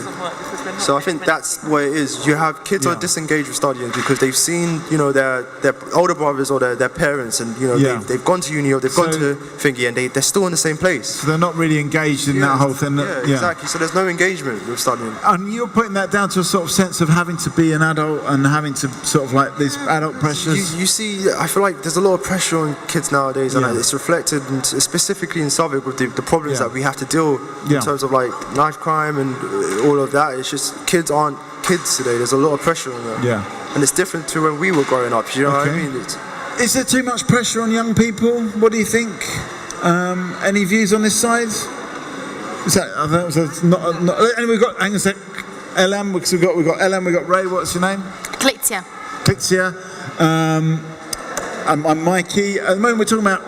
So I think that's what it is. You have kids are disengaged with studying because they've seen, their older brothers or their parents, and they've gone to uni or they've gone to thingy, and they're still in the same place. So they're not really engaged in that whole thing. Exactly. So there's no engagement with studying. And you're putting that down to a sort of sense of having to be an adult and having to sort of like these adult pressures. You see, I feel like there's a lot of pressure on kids nowadays, and it's reflected specifically in Southwark with the problems that we have to deal in terms of like knife crime and all of that. It's just kids aren't kids today. There's a lot of pressure on them. Yeah. And it's different to when we were growing up. You know what I mean? Is there too much pressure on young people? What do you think? Any views on this side? Is that not? And we've got, hang on a sec, Elam, because we've got Elam, we've got Ray. What's your name? Clitzia. Clitzia. I'm Mikey. At the moment, we're talking about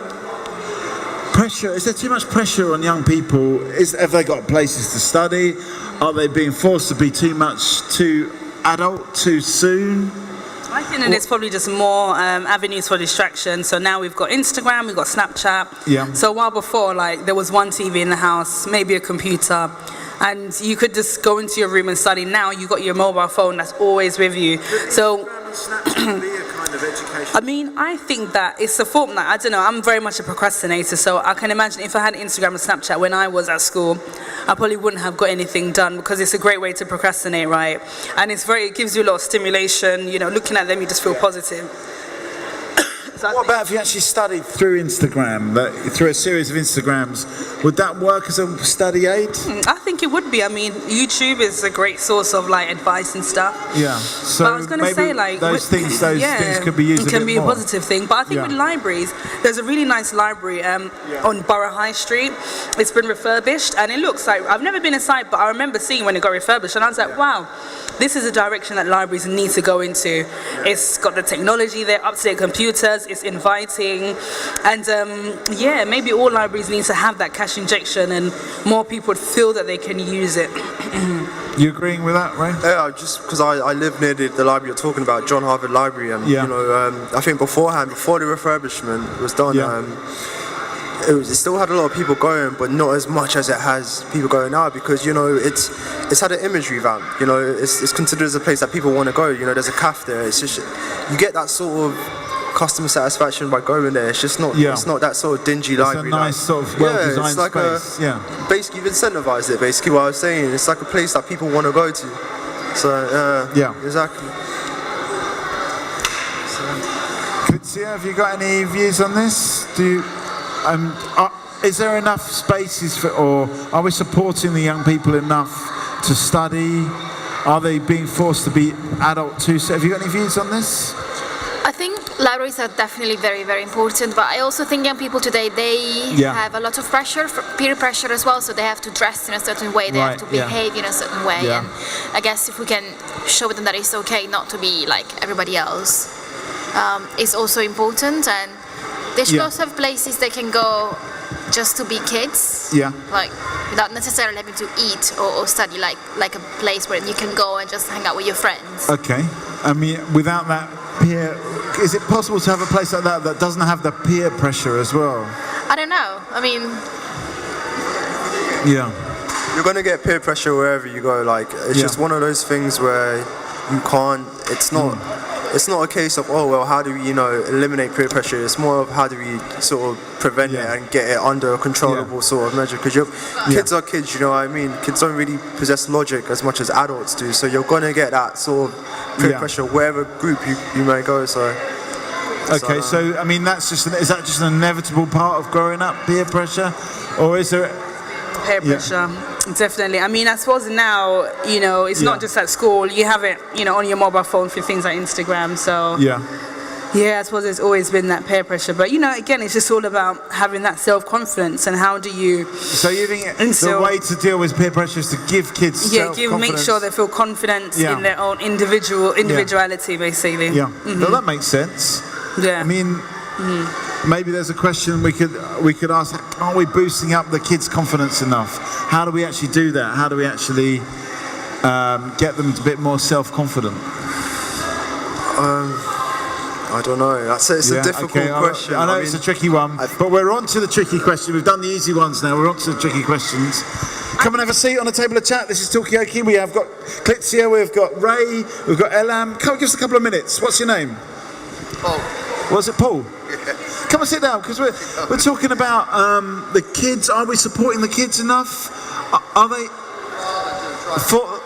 pressure. Is there too much pressure on young people? Have they got places to study? Are they being forced to be too adult too soon? I think that it's probably just more avenues for distraction. So now we've got Instagram, we've got Snapchat. Yeah. So while before, like, there was one TV in the house, maybe a computer, and you could just go into your room and study. Now you got your mobile phone that's always with you. So I mean, I think that it's a form that, I don't know, I'm very much a procrastinator, so I can imagine if I had Instagram and Snapchat when I was at school, I probably wouldn't have got anything done, because it's a great way to procrastinate, right? And it gives you a lot of stimulation, you know, looking at them you just feel positive. What about if you actually studied through Instagram, through a series of Instagrams? Would that work as a study aid? I think it would be. I mean, YouTube is a great source of like advice and stuff. Yeah. So but I was going to say, like, those things could be used. It can be more. a positive thing. But I think with libraries, there's a really nice library on Borough High Street. It's been refurbished, and it looks like, I've never been inside, but I remember seeing when it got refurbished, and I was like, wow, this is a direction that libraries need to go into. It's got the technology there, up-to-date computers. It's inviting, and maybe all libraries need to have that cash injection, and more people would feel that they can use it. You agreeing with that, Ray? Yeah, just because I live near the library you're talking about, John Harvard Library, and you know, I think before the refurbishment was done, it still had a lot of people going, but not as much as it has people going now, because you know it's had an image revamp. You know, it's considered as a place that people want to go. You know, there's a cafe there. It's just, you get that sort of customer satisfaction by going there. It's just not. It's not that sort of dingy library. It's a nice sort of well-designed it's like space. Basically, you've incentivized it. Basically, what I was saying, it's like a place that people want to go to. So exactly. Clitzia, have you got any views on this? Is there enough spaces or are we supporting the young people enough to study? Are they being forced to be adult too? So have you got any views on this? I think libraries are definitely very, very important, but I also think young people today, they have a lot of pressure, peer pressure as well, so they have to dress in a certain way, they have to behave in a certain way, and I guess if we can show them that it's okay not to be like everybody else, it's also important, and they should also have places they can go just to be kids, like without necessarily having to eat or study, like a place where you can go and just hang out with your friends. Okay, I mean, without that peer, is it possible to have a place like that that doesn't have the peer pressure as well? I don't know, I mean... You're going to get peer pressure wherever you go, like, it's just one of those things where you can't, it's not a case of, oh well, how do we, you know, eliminate peer pressure? It's more of how do we sort of prevent it and get it under a controllable sort of measure, because kids are kids, you know what I mean? Kids don't really possess logic as much as adults do, so you're going to get that sort of peer pressure wherever group you may go. So I mean, is that just an inevitable part of growing up, peer pressure, or is there peer pressure? Definitely. I mean, I suppose now, you know, it's not just at school. You have it, you know, on your mobile phone for things like Instagram. So I suppose there's always been that peer pressure. But, you know, again, it's just all about having that self-confidence, and how do you... So you think the way to deal with peer pressure is to give kids self-confidence? make sure they feel confident in their own individuality, basically. Well, that makes sense. I mean... Maybe there's a question we could ask: are we boosting up the kids' confidence enough? How do we actually do that? How do we actually get them a bit more self-confident? I don't know. It's a difficult question. I know it's a tricky one, but we're on to the tricky question. We've done the easy ones now. We're on to the tricky questions. Come and have a seat on the table of chat. This is Talkaoke. We have got Clitzia, we've got Ray, we've got Elam. Come, give us a couple of minutes. What's your name? Paul. Was it Paul? Come and sit down, because we're talking about the kids. Are we supporting the kids enough? Are they support?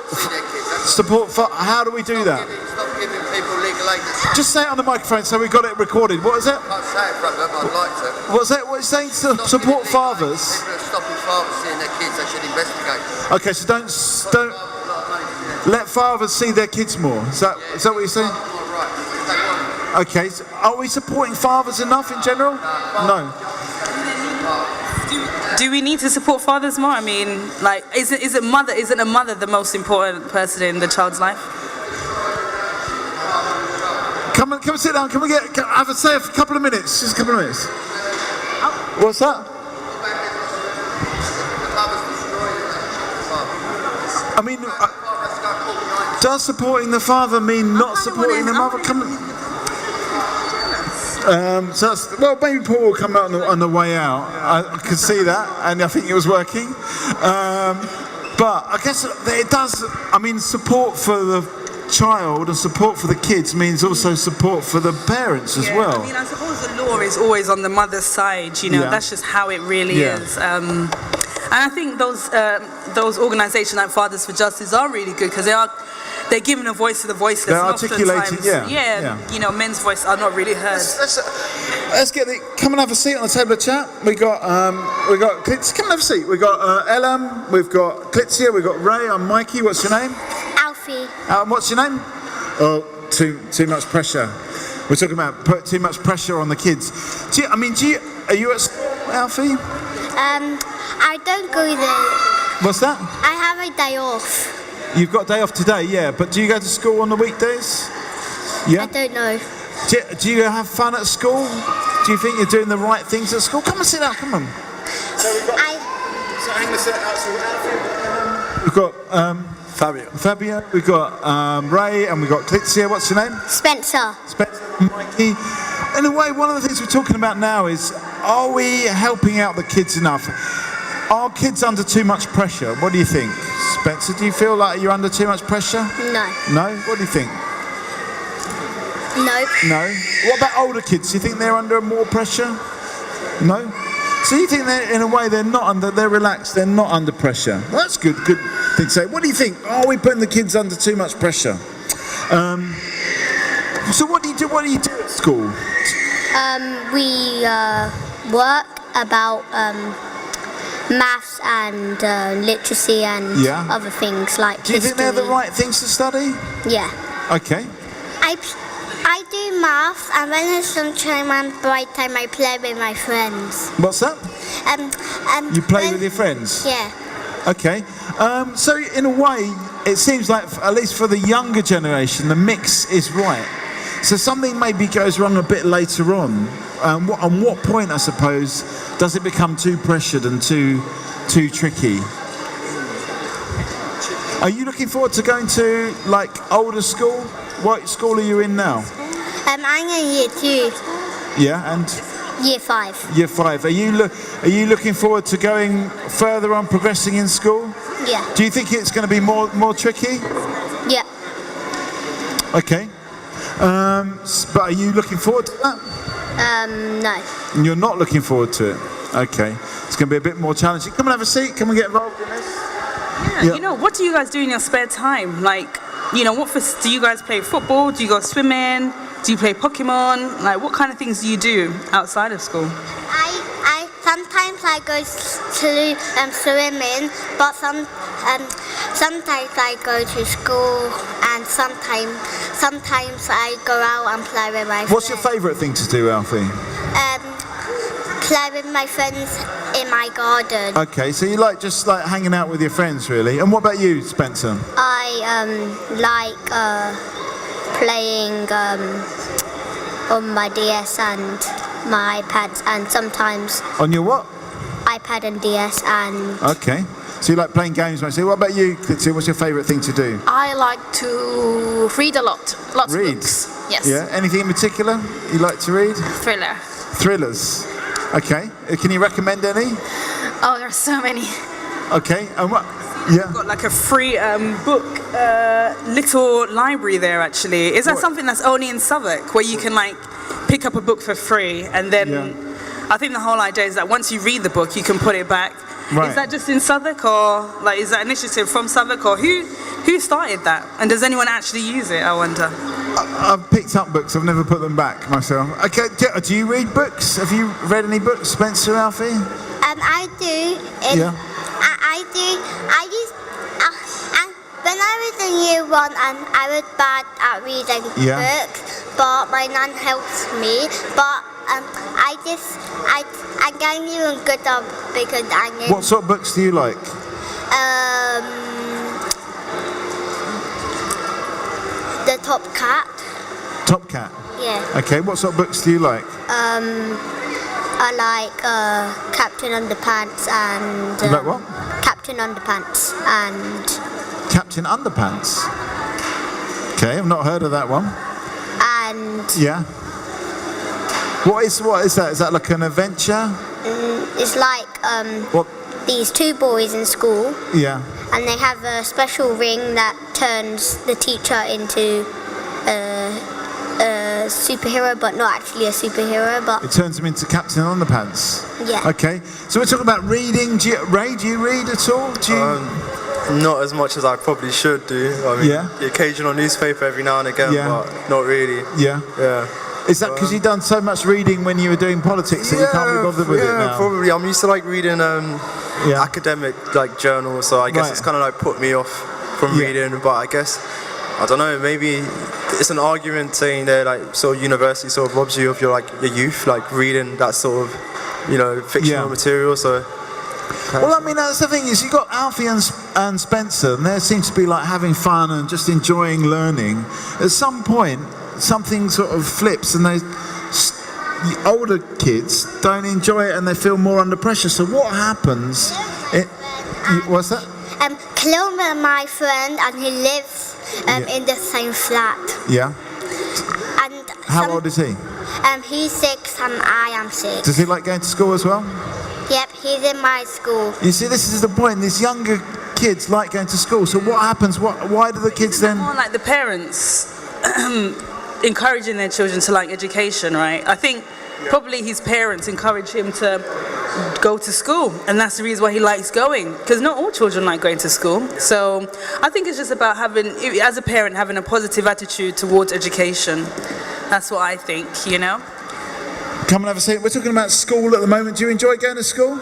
How do we do that? Stop giving people legal aid. Just say it on the microphone so we got it recorded. What is it? I can't say it from them. I'd like to. What's that? What are you saying? Support fathers. People are stopping fathers seeing their kids. They should investigate. Okay, so don't. Let fathers see their kids more. Is that what you're saying? Okay. So are we supporting fathers enough in general? No. Do we need to support fathers more? I mean, like, isn't a mother the most important person in the child's life? Come sit down. Can we have a say for a couple of minutes? Just a couple of minutes. What's that? I mean, does supporting the father mean not supporting the mother? So that's, well, maybe Paul will come out on the way out. I could see that, and I think it was working. But I guess it does. I mean, support for the child and support for the kids means also support for the parents as well. I mean, I suppose the law is always on the mother's side. You know, that's just how it really is. And I think those organisations like Fathers for Justice are really good because they're giving a voice to the voiceless. They're articulating, you know, men's voice are not really heard. Let's come and have a seat on the table of chat. We got Klitz, come and have a seat. We got Elam, we've got Klitzia, we've got Ray. I'm Mikey. What's your name? Alfie. What's your name? Oh, too much pressure. We're talking about put too much pressure on the kids. Are you at school, Alfie? I don't go there. What's that? I have a day off. You've got a day off today, yeah. But do you go to school on the weekdays? Yeah. I don't know. Do you have fun at school? Do you think you're doing the right things at school? Come and sit down. Come on. We've got Fabio. We've got Ray, and we've got Klitzia. What's your name? Spencer. Mikey. In a way, one of the things we're talking about now is: are we helping out the kids enough? Are kids under too much pressure? What do you think, Spencer? Do you feel like you're under too much pressure? No. No? What do you think? No. No? What about older kids? Do you think they're under more pressure? No? So you think they're relaxed, they're not under pressure? Well, that's good thing to say. What do you think? Are we putting the kids under too much pressure? So what do you do at school? We work about maths and literacy and other things like history. Do you think they're the right things to study? Yeah. Okay. I do maths, and when there's lunchtime and break time, I play with my friends. What's that? You play with your friends? Yeah. Okay. So in a way, it seems like, at least for the younger generation, the mix is right. So something maybe goes wrong a bit later on. On what point, I suppose, does it become too pressured and too tricky? Are you looking forward to going to older school? What school are you in now? I'm in year 2. Yeah, and? Year 5. Year 5. Are you looking forward to going further on, progressing in school? Yeah. Do you think it's going to be more tricky? Yeah. Okay. But are you looking forward to that? No. You're not looking forward to it? Okay. It's going to be a bit more challenging. Come and have a seat. Come and get involved in this. Yeah. You know, what do you guys do in your spare time? Do you guys play football? Do you go swimming? Do you play Pokemon? What kind of things do you do outside of school? Sometimes I go to swimming, but sometimes I go to school, and sometimes I go out and play with my friends. What's your favourite thing to do, Alfie? Play with my friends in my garden. Okay, so you just like hanging out with your friends, really. And what about you, Spencer? I like playing on my DS and my iPads, and sometimes on your what? iPad and DS and. Okay, so you like playing games mostly. What about you, Klitzy? What's your favourite thing to do? I like to read a lot. Lots of books. Yes. Yeah. Anything in particular you like to read? Thrillers. Okay. Can you recommend any? Oh, there are so many. Okay. And what? Yeah. We've got a free book little library there actually. Is that something that's only in Southwark, where you can pick up a book for free, and then I think the whole idea is that once you read the book you can put it back. Right. Is that just in Southwark, or is that initiative from Southwark, or who started that, and does anyone actually use it, I wonder? I've picked up books, I've never put them back myself. Okay, do you read books? Have you read any books, Spencer, Alfie? I do. Yeah. I do. When I was in year 1 and I was bad at reading books, but my nan helps me. But I'm getting even good at because I'm in. What sort of books do you like? The Top Cat. Top Cat? Yeah. Okay, what sort of books do you like? I like Captain Underpants and... you like what? Captain Underpants and... Captain Underpants? Okay, I've not heard of that one. And... Yeah. What is that? Is that like an adventure? It's like what? These 2 boys in school. Yeah. And they have a special ring that turns the teacher into a superhero, but not actually a superhero. But it turns them into Captain Underpants. Yeah. Okay. So we're talking about reading. Ray, do you read at all? Do you? Not as much as I probably should do. I mean, the occasional newspaper every now and again, but not really. Yeah. Yeah. Is that because you've done so much reading when you were doing politics that you can't be bothered with it now? Yeah, probably. I'm used to like reading academic like journals, so I guess it's kind of like put me off from reading. But I guess I don't know. Maybe it's an argument saying that like sort of university sort of robs you of your youth, like reading that sort of fictional material. So. Well, I mean, that's the thing is, you got Alfie and Spencer, and they seem to be like having fun and just enjoying learning. At some point, something sort of flips, and the older kids don't enjoy it, and they feel more under pressure. So what happens? What's that? Kilmer, my friend, and he lives in the same flat. Yeah. And how old is he? He's 6 and I am 6. Does he like going to school as well? Yep, he's in my school. You see, this is the point. These younger kids like going to school. So what happens? Why do the kids then? More like the parents encouraging their children to like education, right? I think probably his parents encourage him to go to school, and that's the reason why he likes going. Because not all children like going to school. So I think it's just about having, as a parent, having a positive attitude towards education. That's what I think, you know. Come and have a seat. We're talking about school at the moment. Do you enjoy going to school?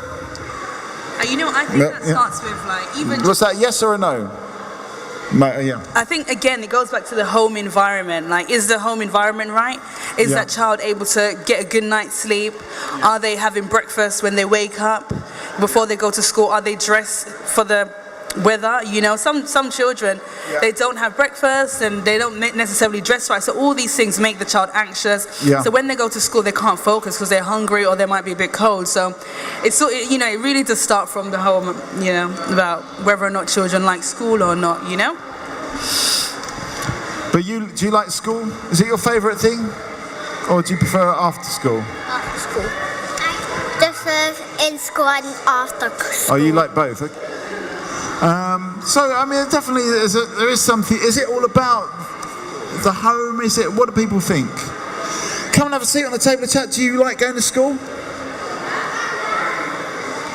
You know, I think that starts with like even. Was that yes or a no? Yeah. I think again it goes back to the home environment. Like, is the home environment right? Is that child able to get a good night's sleep? Are they having breakfast when they wake up? Before they go to school, are they dressed for the weather? You know, some children they don't have breakfast and they don't necessarily dress right. So all these things make the child anxious. Yeah. So when they go to school, they can't focus because they're hungry or they might be a bit cold. So it's so it really does start from the home. You know, about whether or not children like school or not. You know. But do you like school? Is it your favourite thing, or do you prefer after school? After school. In school and after school. Oh, you like both. Okay. So I mean, definitely there is something. Is it all about the home? Is it? What do people think? Come and have a seat on the table of chat. Do you like going to school?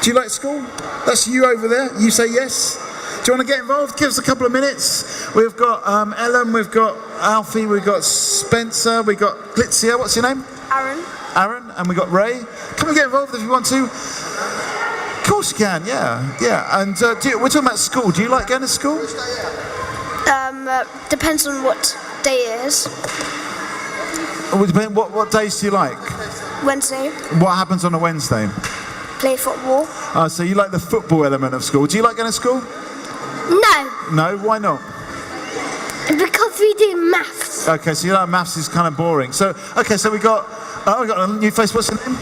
Do you like school? That's you over there. You say yes. Do you want to get involved? Give us a couple of minutes. We've got Ellen, we've got Alfie, we've got Spencer, we've got Glitzia. What's your name? Aaron, and we've got Ray. Come and get involved if you want to. Of course you can, yeah. And we're talking about school. Do you like going to school? Depends on what day it is. What days do you like? Wednesday. What happens on a Wednesday? Play football. So you like the football element of school. Do you like going to school? No. No, why not? Because we do maths. Okay, so you like maths is kind of boring. So we got a new face. What's your name?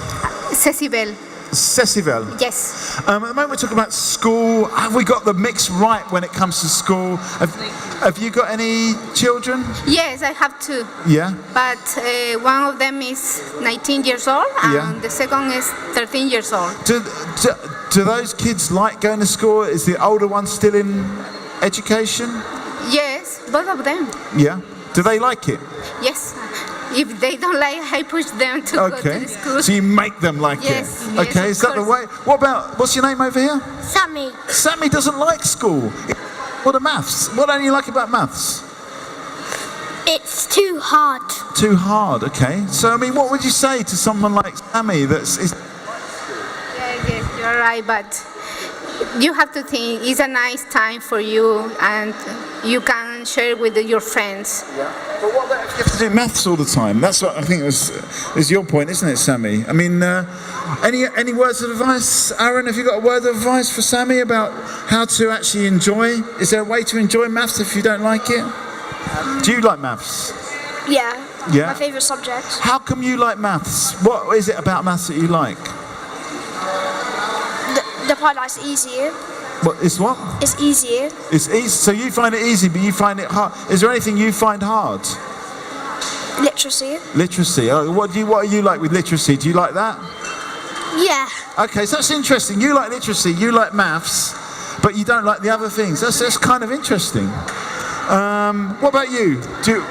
Cecibel. Cecibel. Yes. At the moment we're talking about school. Have we got the mix right when it comes to school? Have you got any children? Yes, I have two. Yeah. But one of them is 19 years old and the second is 13 years old. Do those kids like going to school? Is the older one still in education? Yes, both of them. Yeah. Do they like it? Yes. If they don't like, I push them to go to the school. So you make them like it? Yes, okay, is that the way? What's your name over here? Sammy. Sammy doesn't like school. What are maths? What don't you like about maths? It's too hard. Too hard, okay. So, I mean, what would you say to someone like Sammy Yes, you're right, but you have to think it's a nice time for you, and you can share with your friends. Yeah. But what about if you have to do maths all the time? That's what I think is your point, isn't it, Sammy? I mean, any words of advice, Aaron? Have you got a word of advice for Sammy about how to actually enjoy? Is there a way to enjoy maths if you don't like it? Do you like maths? Yeah. Yeah. My favourite subject. How come you like maths? What is it about maths that you like? The part that's easier. What is what? It's easier. It's easy. So you find it easy, but you find it hard. Is there anything you find hard? Literacy. Literacy. Oh, what are you like with literacy? Do you like that? Yeah. Okay, so that's interesting. You like literacy, you like maths, but you don't like the other things. That's kind of interesting. What about you?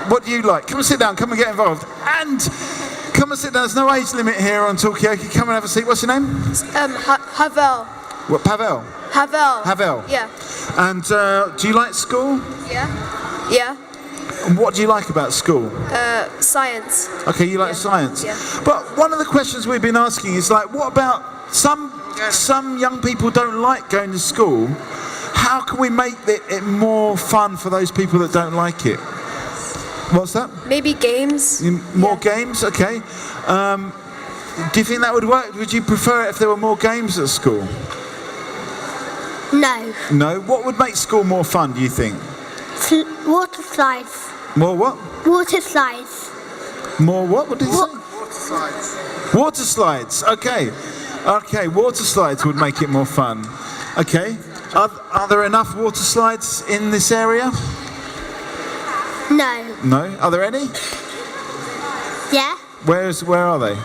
What do you like? Come and sit down. Come and get involved. And come and sit down. There's no age limit here on Talkaoke. Come and have a seat. What's your name? Havel. What? Pavel. Havel. Havel. Yeah. And do you like school? Yeah. Yeah. And what do you like about school? Science. Okay, you like science. Yeah. But one of the questions we've been asking is like, what about some young people don't like going to school? How can we make it more fun for those people that don't like it? What's that? Maybe games. More games? Okay. Do you think that would work? Would you prefer it if there were more games at school? No. No? What would make school more fun, do you think? Water slides. More what? Water slides. More what? What did you say? Water slides. Water slides. Okay. Okay, water slides would make it more fun. Okay. Are there enough water slides in this area? No. No? Are there any? Yeah. Where are they?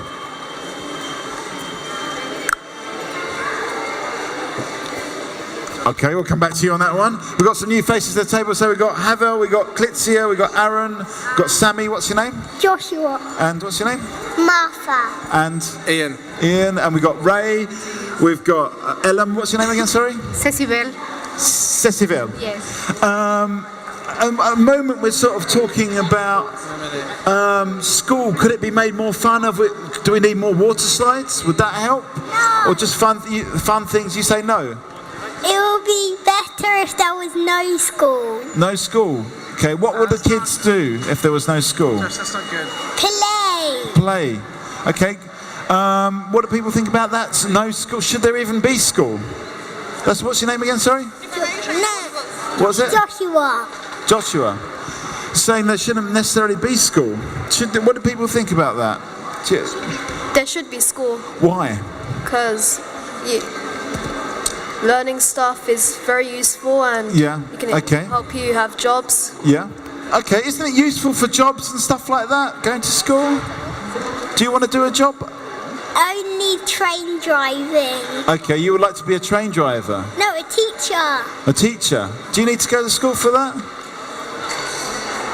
Okay, we'll come back to you on that one. We've got some new faces at the table. So we've got Havel, we've got Klitzia, we've got Aaron, we've got Sammy. What's your name? Joshua. And what's your name? Martha. And? Ian. Ian, and we've got Ray. We've got Ellen. What's your name again, sorry? Cecibel. Cecibel. Yes. A moment we're sort of talking about school. Could it be made more fun? Do we need more water slides? Would that help? No. Or just fun things? You say no? It would be better if there was no school. No school. Okay, what would the kids do if there was no school? That's not good. Play. Play. Okay. What do people think about that? No school. Should there even be school? What's your name again, sorry? No. What's it? Joshua. Joshua. Saying there shouldn't necessarily be school. What do people think about that? Cheers. There should be school. Why? Because learning stuff is very useful, and it can help you have jobs. Yeah. Okay, isn't it useful for jobs and stuff like that, going to school? Do you want to do a job? Only train driving. Okay, you would like to be a train driver? No, a teacher. A teacher. Do you need to go to school for that?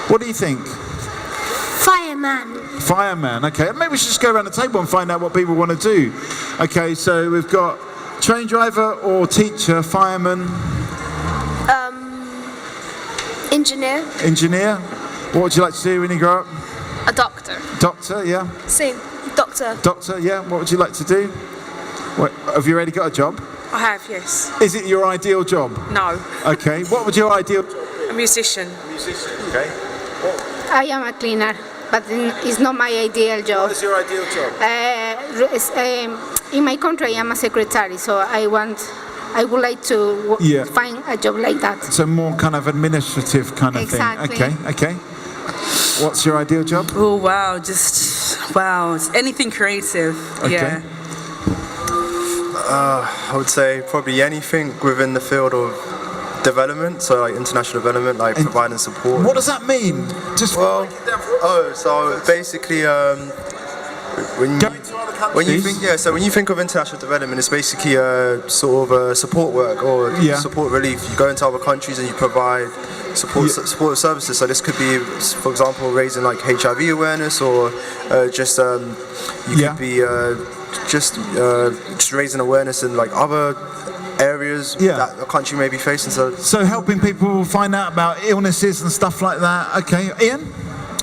What do you think? Fireman. Fireman, okay. Maybe we should just go around the table and find out what people want to do. Okay, so we've got train driver or teacher, fireman. Engineer. Engineer. What would you like to do when you grow up? A doctor. Doctor, yeah. Same. Doctor. Doctor, yeah. What would you like to do? Have you already got a job? I have, yes. Is it your ideal job? No. Okay. What would your ideal job be? A musician. A musician, okay. I am a cleaner, but it's not my ideal job. What is your ideal job? In my country, I am a secretary, so I would like to find a job like that. So more kind of administrative kind of Exactly. thing. Okay. What's your ideal job? Oh wow, anything creative. Okay. Yeah. I would say probably anything within the field of development, so like international development, like providing support. What does that mean? So basically, when you think of international development, it's basically sort of support work or support relief. You go into other countries and you provide support services. So this could be, for example, raising like HIV awareness, or just you could be just raising awareness in like other areas that a country may be facing. So helping people find out about illnesses and stuff like that. Okay, Ian,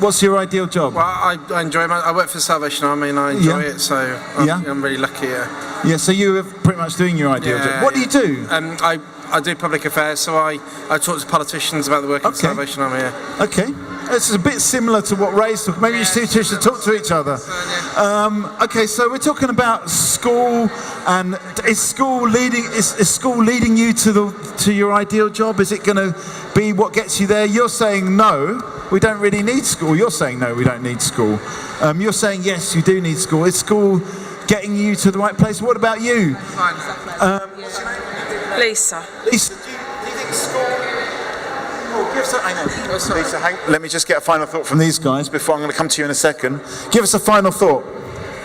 what's your ideal job? Well, I enjoy I work for Salvation Army and I enjoy it, so I'm really lucky. Yeah, so you were pretty much doing your ideal job. What do you do? I do public affairs, so I talk to politicians about the work of the Salvation Army. Yeah. Okay, this is a bit similar to what Ray's talking. Maybe you two should talk to each other. Okay, so we're talking about school, and is school leading you to your ideal job? Is it going to be what gets you there? You're saying no, we don't really need school. You're saying no, we don't need school. You're saying yes, you do need school. Is school getting you to the right place? What about you? Lisa. Lisa, do you think school... Lisa, let me just get a final thought from these guys before I'm going to come to you in a second. Give us a final thought.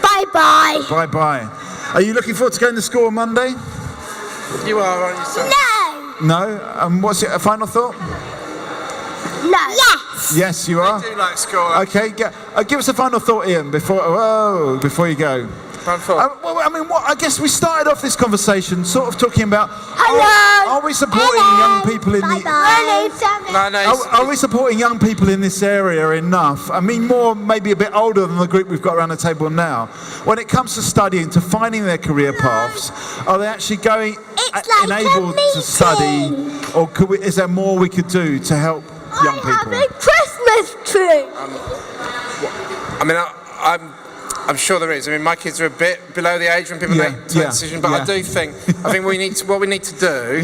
Bye-bye. Bye-bye. Are you looking forward to going to school on Monday? You are, aren't you, sir? No. No? What's it, a final thought? No. Yes. Yes, you are? I do like school. Okay, give us a final thought, Ian, before you go. I guess we started off this conversation sort of talking about are we supporting young people in are we supporting young people in this area enough? I mean, more maybe a bit older than the group we've got around the table now. When it comes to studying, to finding their career paths, are they actually enabled to study, or is there more we could do to help young people? I have a Christmas tree. I'm sure there is. I mean, my kids are a bit below the age when people make that decision, but I think what we need to do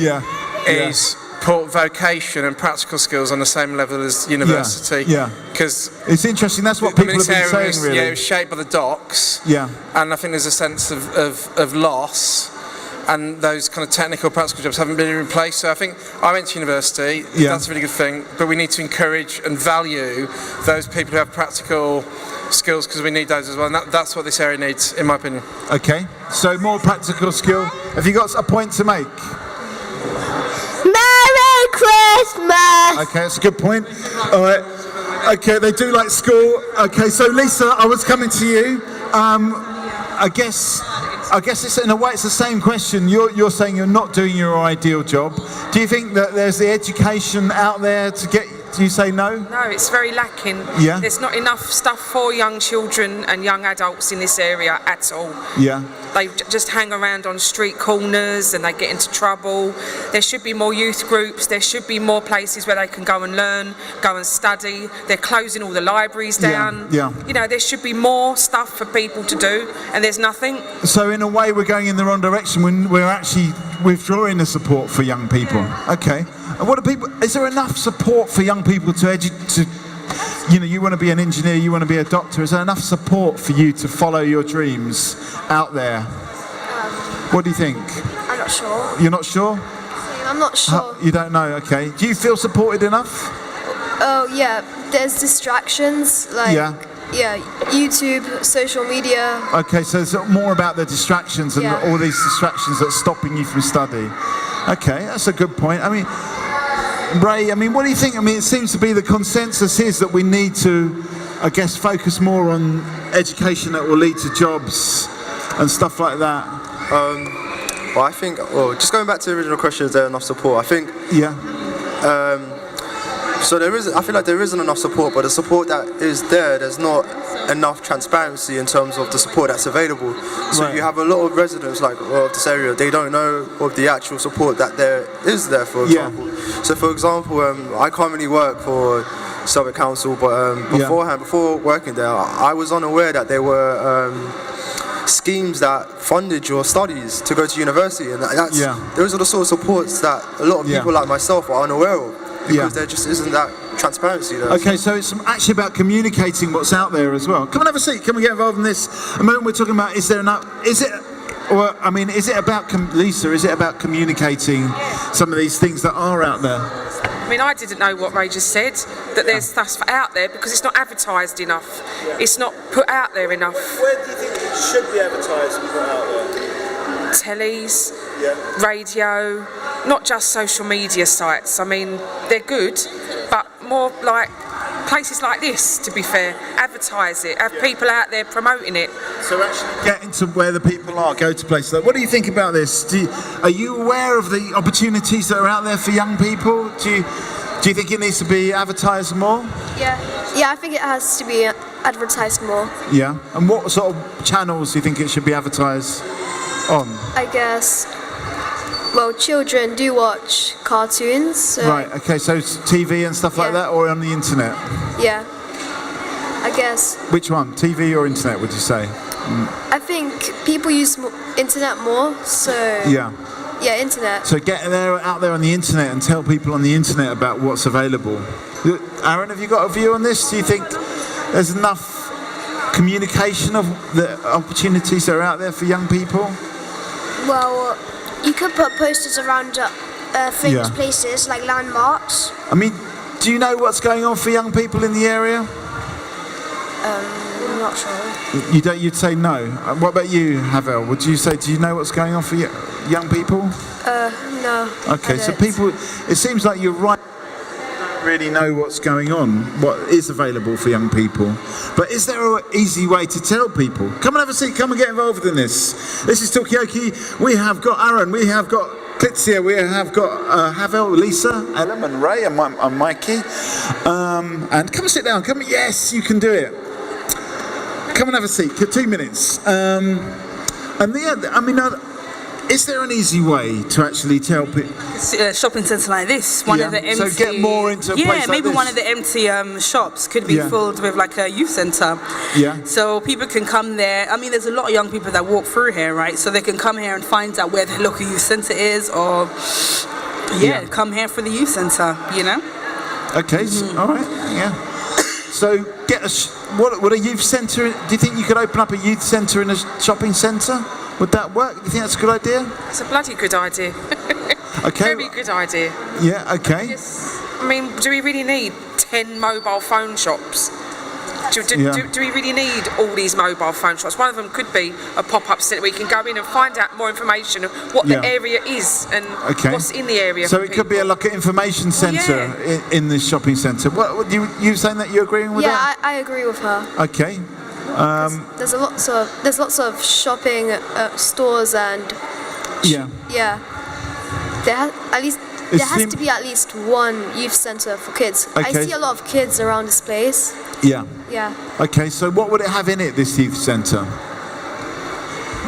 is put vocation and practical skills on the same level as university. Because it's interesting. That's what people have been saying. Really, it was shaped by the docks. And I think there's a sense of loss. And those kind of technical, practical jobs haven't been replaced. So I think I went to university. That's a really good thing. But we need to encourage and value those people who have practical skills, because we need those as well. And that's what this area needs, in my opinion. Okay. So more practical skill. Have you got a point to make? Merry Christmas. Okay, that's a good point. All right. Okay, they do like school. Okay, so Lisa, I was coming to you. I guess it's in a way it's the same question. You're saying you're not doing your ideal job. Do you think that there's the education out there to get? Do you say no? No, it's very lacking. Yeah. There's not enough stuff for young children and young adults in this area at all. Yeah. They just hang around on street corners and they get into trouble. There should be more youth groups. There should be more places where they can go and learn, go and study. They're closing all the libraries down. Yeah. You know, there should be more stuff for people to do, and there's nothing. So in a way, we're going in the wrong direction when we're actually withdrawing the support for young people. Okay. And what do people? Is there enough support for young people to you want to be an engineer, you want to be a doctor? Is there enough support for you to follow your dreams out there? What do you think? I'm not sure. You're not sure? I'm not sure. You don't know, okay. Do you feel supported enough? Oh, yeah. There's distractions, like YouTube, social media. Okay, so it's more about the distractions and all these distractions that are stopping you from study. Okay, that's a good point. I mean, Ray, what do you think? It seems to be the consensus is that we need to, I guess, focus more on education that will lead to jobs and stuff like that. Well, I think, just going back to the original question, is there enough support? I think, so I feel like there isn't enough support, but the support that is there's not enough transparency in terms of the support that's available. So you have a lot of residents of this area, they don't know of the actual support that there is there, for example. So for example, I currently work for Southwark Council, but before working there, I was unaware that there were schemes that funded your studies to go to university, and those are the sort of supports that a lot of people like myself are unaware of. Because there just isn't that transparency there. Okay, so it's actually about communicating what's out there as well. Come and have a seat. Can we get involved in this? A moment we're talking about, is it about, Lisa, is it about communicating some of these things that are out there? I didn't know what Ray just said, that there's stuff out there because it's not advertised enough. It's not put out there enough. Where do you think it should be advertised and put out there? Tellies, radio, not just social media sites. They're good, but more like places like this, to be fair. Advertise it, have people out there promoting it. So actually get into where the people are, go to places like. What do you think about this? Are you aware of the opportunities that are out there for young people? Do you think it needs to be advertised more? Yeah, I think it has to be advertised more. Yeah, and what sort of channels do you think it should be advertised? on? I guess, well, children do watch cartoons. So Right, okay, so TV and stuff like that, or on the internet? yeah, I guess. Which one, TV or internet, would you say? I think people use internet more, so Yeah. yeah, internet. So get out there on the internet and tell people on the internet about what's available. Aaron, have you got a view on this? Do you think there's enough communication of the opportunities that are out there for young people? Well, you could put posters around famous places like landmarks. I mean, do you know what's going on for young people in the area? I'm not sure. You don't. You'd say no. What about you, Havel? Would you say? Do you know what's going on for young people? No. Okay, so people. It seems like you're right. Don't really know what's going on, what is available for young people. But is there an easy way to tell people? Come and have a seat. Come and get involved in this. This is Talkaoke. We have got Aaron. We have got Clitzia. We have got Havel, Lisa, Ellen, and Ray, and Mikey. And come and sit down. Come. Yes, you can do it. Come and have a seat. 2 minutes. Is there an easy way to actually tell people? Shopping centre like this, one of the empty. So get more into a place like maybe this. one of the empty shops could be filled with like a youth centre. Yeah. So people can come there. I mean, there's a lot of young people that walk through here, right? So they can come here and find out where the local youth centre is, or come here for the youth centre. You know. Okay. All right. Yeah. So get what a youth centre. Do you think you could open up a youth centre in a shopping centre? Would that work? Do you think that's a good idea? It's a bloody good idea. Okay. Very good idea. Yeah, okay. Yes. I mean, do we really need 10 mobile phone shops? Do we really need all these mobile phone shops? One of them could be a pop-up centre where you can go in and find out more information of what the area is and what's in the area. So it could be like an information centre in this shopping centre. What you saying that you're agreeing with that? Yeah, I agree with her. Okay. There's lots of shopping stores and there has to be at least one youth centre for kids. Okay. I see a lot of kids around this place. Yeah. Yeah. Okay, so what would it have in it, this youth centre?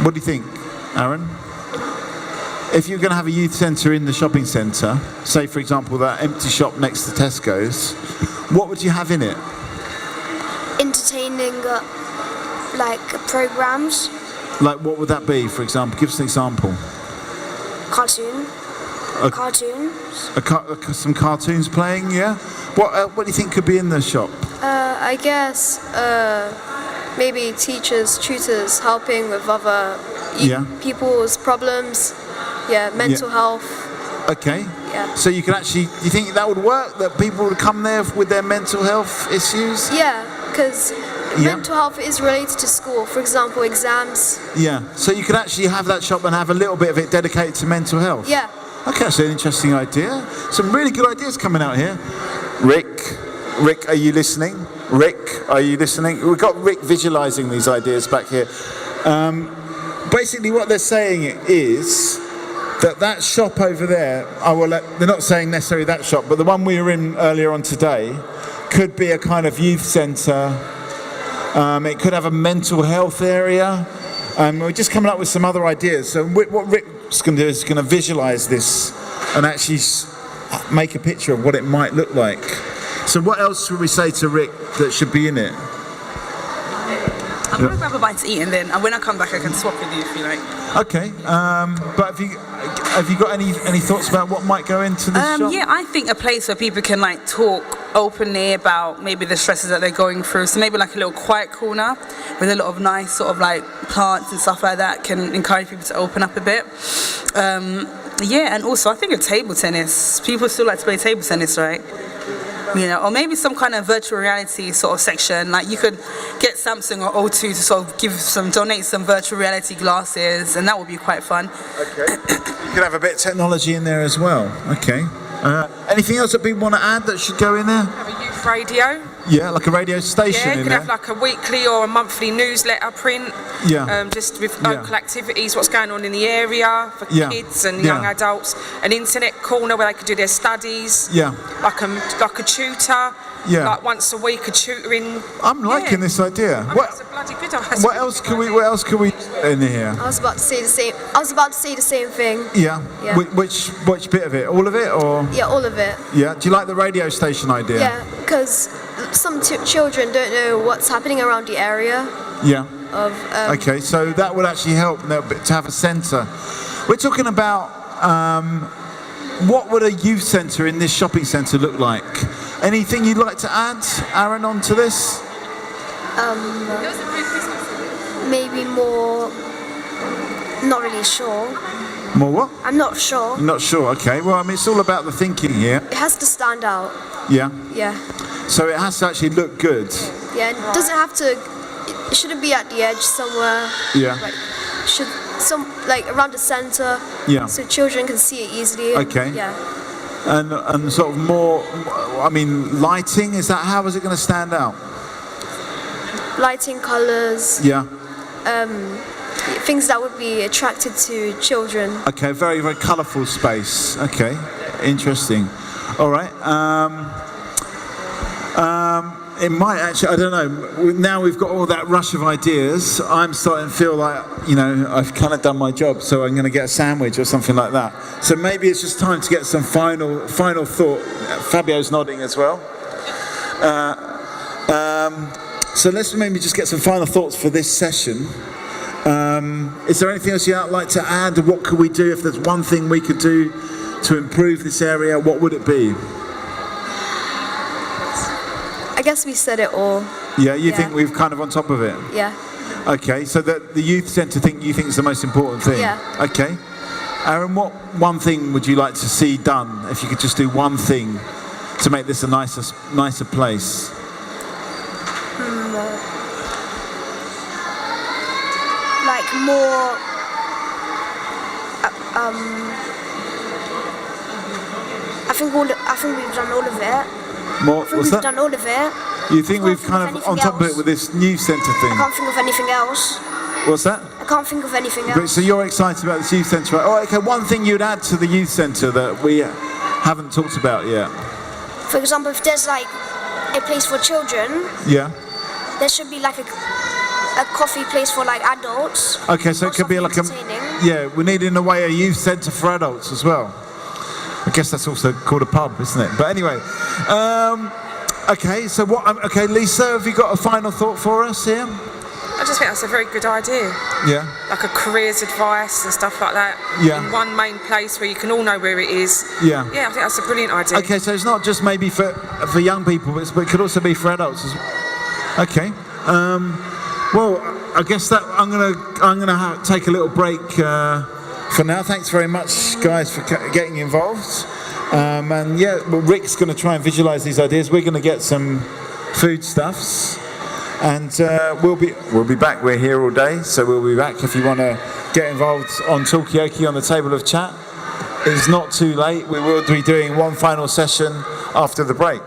What do you think, Aaron? If you're going to have a youth centre in the shopping centre, say for example that empty shop next to Tesco's, what would you have in it? Entertaining, like programs. Like what would that be, for example? Give us an example. Cartoons. Some cartoons playing, yeah? What do you think could be in the shop? I guess maybe teachers, tutors helping with other people's problems. Yeah, mental health. Okay. Yeah. So you can actually, do you think that would work? That people would come there with their mental health issues? Yeah, because mental health is related to school. For example, exams. Yeah. So you could actually have that shop and have a little bit of it dedicated to mental health? Yeah. Okay, that's an interesting idea. Some really good ideas coming out here. Rick, are you listening? Rick, are you listening? We've got Rick visualising these ideas back here. Basically what they're saying is that shop over there, they're not saying necessarily that shop, but the one we were in earlier on today could be a kind of youth centre. It could have a mental health area. We're just coming up with some other ideas. So what Rick's going to do is going to visualise this and actually make a picture of what it might look like. So what else should we say to Rick that should be in it? I'm going to grab a bite to eat and then when I come back I can swap with you if you like. Okay, but have you got any thoughts about what might go into this shop? Yeah, I think a place where people can like talk openly about maybe the stresses that they're going through. So maybe like a little quiet corner with a lot of nice sort of like plants and stuff like that can encourage people to open up a bit. And also I think of table tennis. People still like to play table tennis, right? You know, or maybe some kind of virtual reality sort of section. Like you could get Samsung or O2 to sort of donate some virtual reality glasses, and that would be quite fun. Okay. You could have a bit of technology in there as well. Okay. Anything else that people want to add that should go in there? Have a youth radio. Yeah, like a radio station in you could there. have like a weekly or a monthly newsletter print. Yeah. Just with local activities, what's going on in the area for kids and young adults. An internet corner where they could do their studies. Yeah. Like a tutor. like once a week, a tutoring. I'm liking this idea. That's a bloody good idea. What else can we in here? I was about to say the same thing. Yeah. Yeah. Which bit of it? All of it, or? Yeah, all of it. Yeah. Do you like the radio station idea? Yeah, because some children don't know what's happening around the area. Yeah. Okay, so that would actually help to have a centre. We're talking about what would a youth centre in this shopping centre look like? Anything you'd like to add, Aaron, onto this? Maybe more. Not really sure. More what? I'm not sure. Not sure. Okay. Well, I mean, it's all about the thinking here. It has to stand out. Yeah. Yeah. So it has to actually look good. Yeah. It doesn't have to. It shouldn't be at the edge somewhere. Yeah. Like around the centre. Yeah. So children can see it easily. Okay. Yeah. And sort of more. I mean, lighting. How is it going to stand out? Lighting, colours. Yeah. Things that would be attracted to children. Okay, very, very colourful space. Okay, interesting. All right. It might actually, I don't know, now we've got all that rush of ideas, I'm starting to feel like, I've kind of done my job, so I'm going to get a sandwich or something like that. So maybe it's just time to get some final thought. Fabio's nodding as well. So let's maybe just get some final thoughts for this session. Is there anything else you'd like to add? What could we do? If there's one thing we could do to improve this area, what would it be? I guess we said it all. Yeah, you think we've kind of on top of it? Yeah. Okay, so the youth centre you think is the most important thing? Yeah. Okay. Aaron, what one thing would you like to see done, if you could just do one thing to make this a nicer place? Like more I think we've done all of it. More, what's that? Done all of it. You think we've kind of on top of it with this new centre thing? I can't think of anything else. What's that? I can't think of anything else. So you're excited about this youth centre? Oh, okay. One thing you'd add to the youth centre that we haven't talked about yet? For example, if there's like a place for children, yeah, there should be like a coffee place for like adults. Okay, so it could be like we need in a way a youth centre for adults as well. I guess that's also called a pub, isn't it? But anyway, okay. So okay, Lisa, have you got a final thought for us here? I just think that's a very good idea. Yeah. Like a careers advice and stuff like that. Yeah. In one main place where you can all know where it is. Yeah. Yeah, I think that's a brilliant idea. Okay, so it's not just maybe for young people, but it could also be for adults as well. Okay. Well, I guess that I'm gonna take a little break for now. Thanks very much, guys, for getting involved. And yeah, well, Rick's going to try and visualise these ideas. We're going to get some foodstuffs, and we'll be back. We're here all day, so we'll be back if you want to get involved on Talkaoke on the table of chat. It's not too late. We will be doing one final session after the break.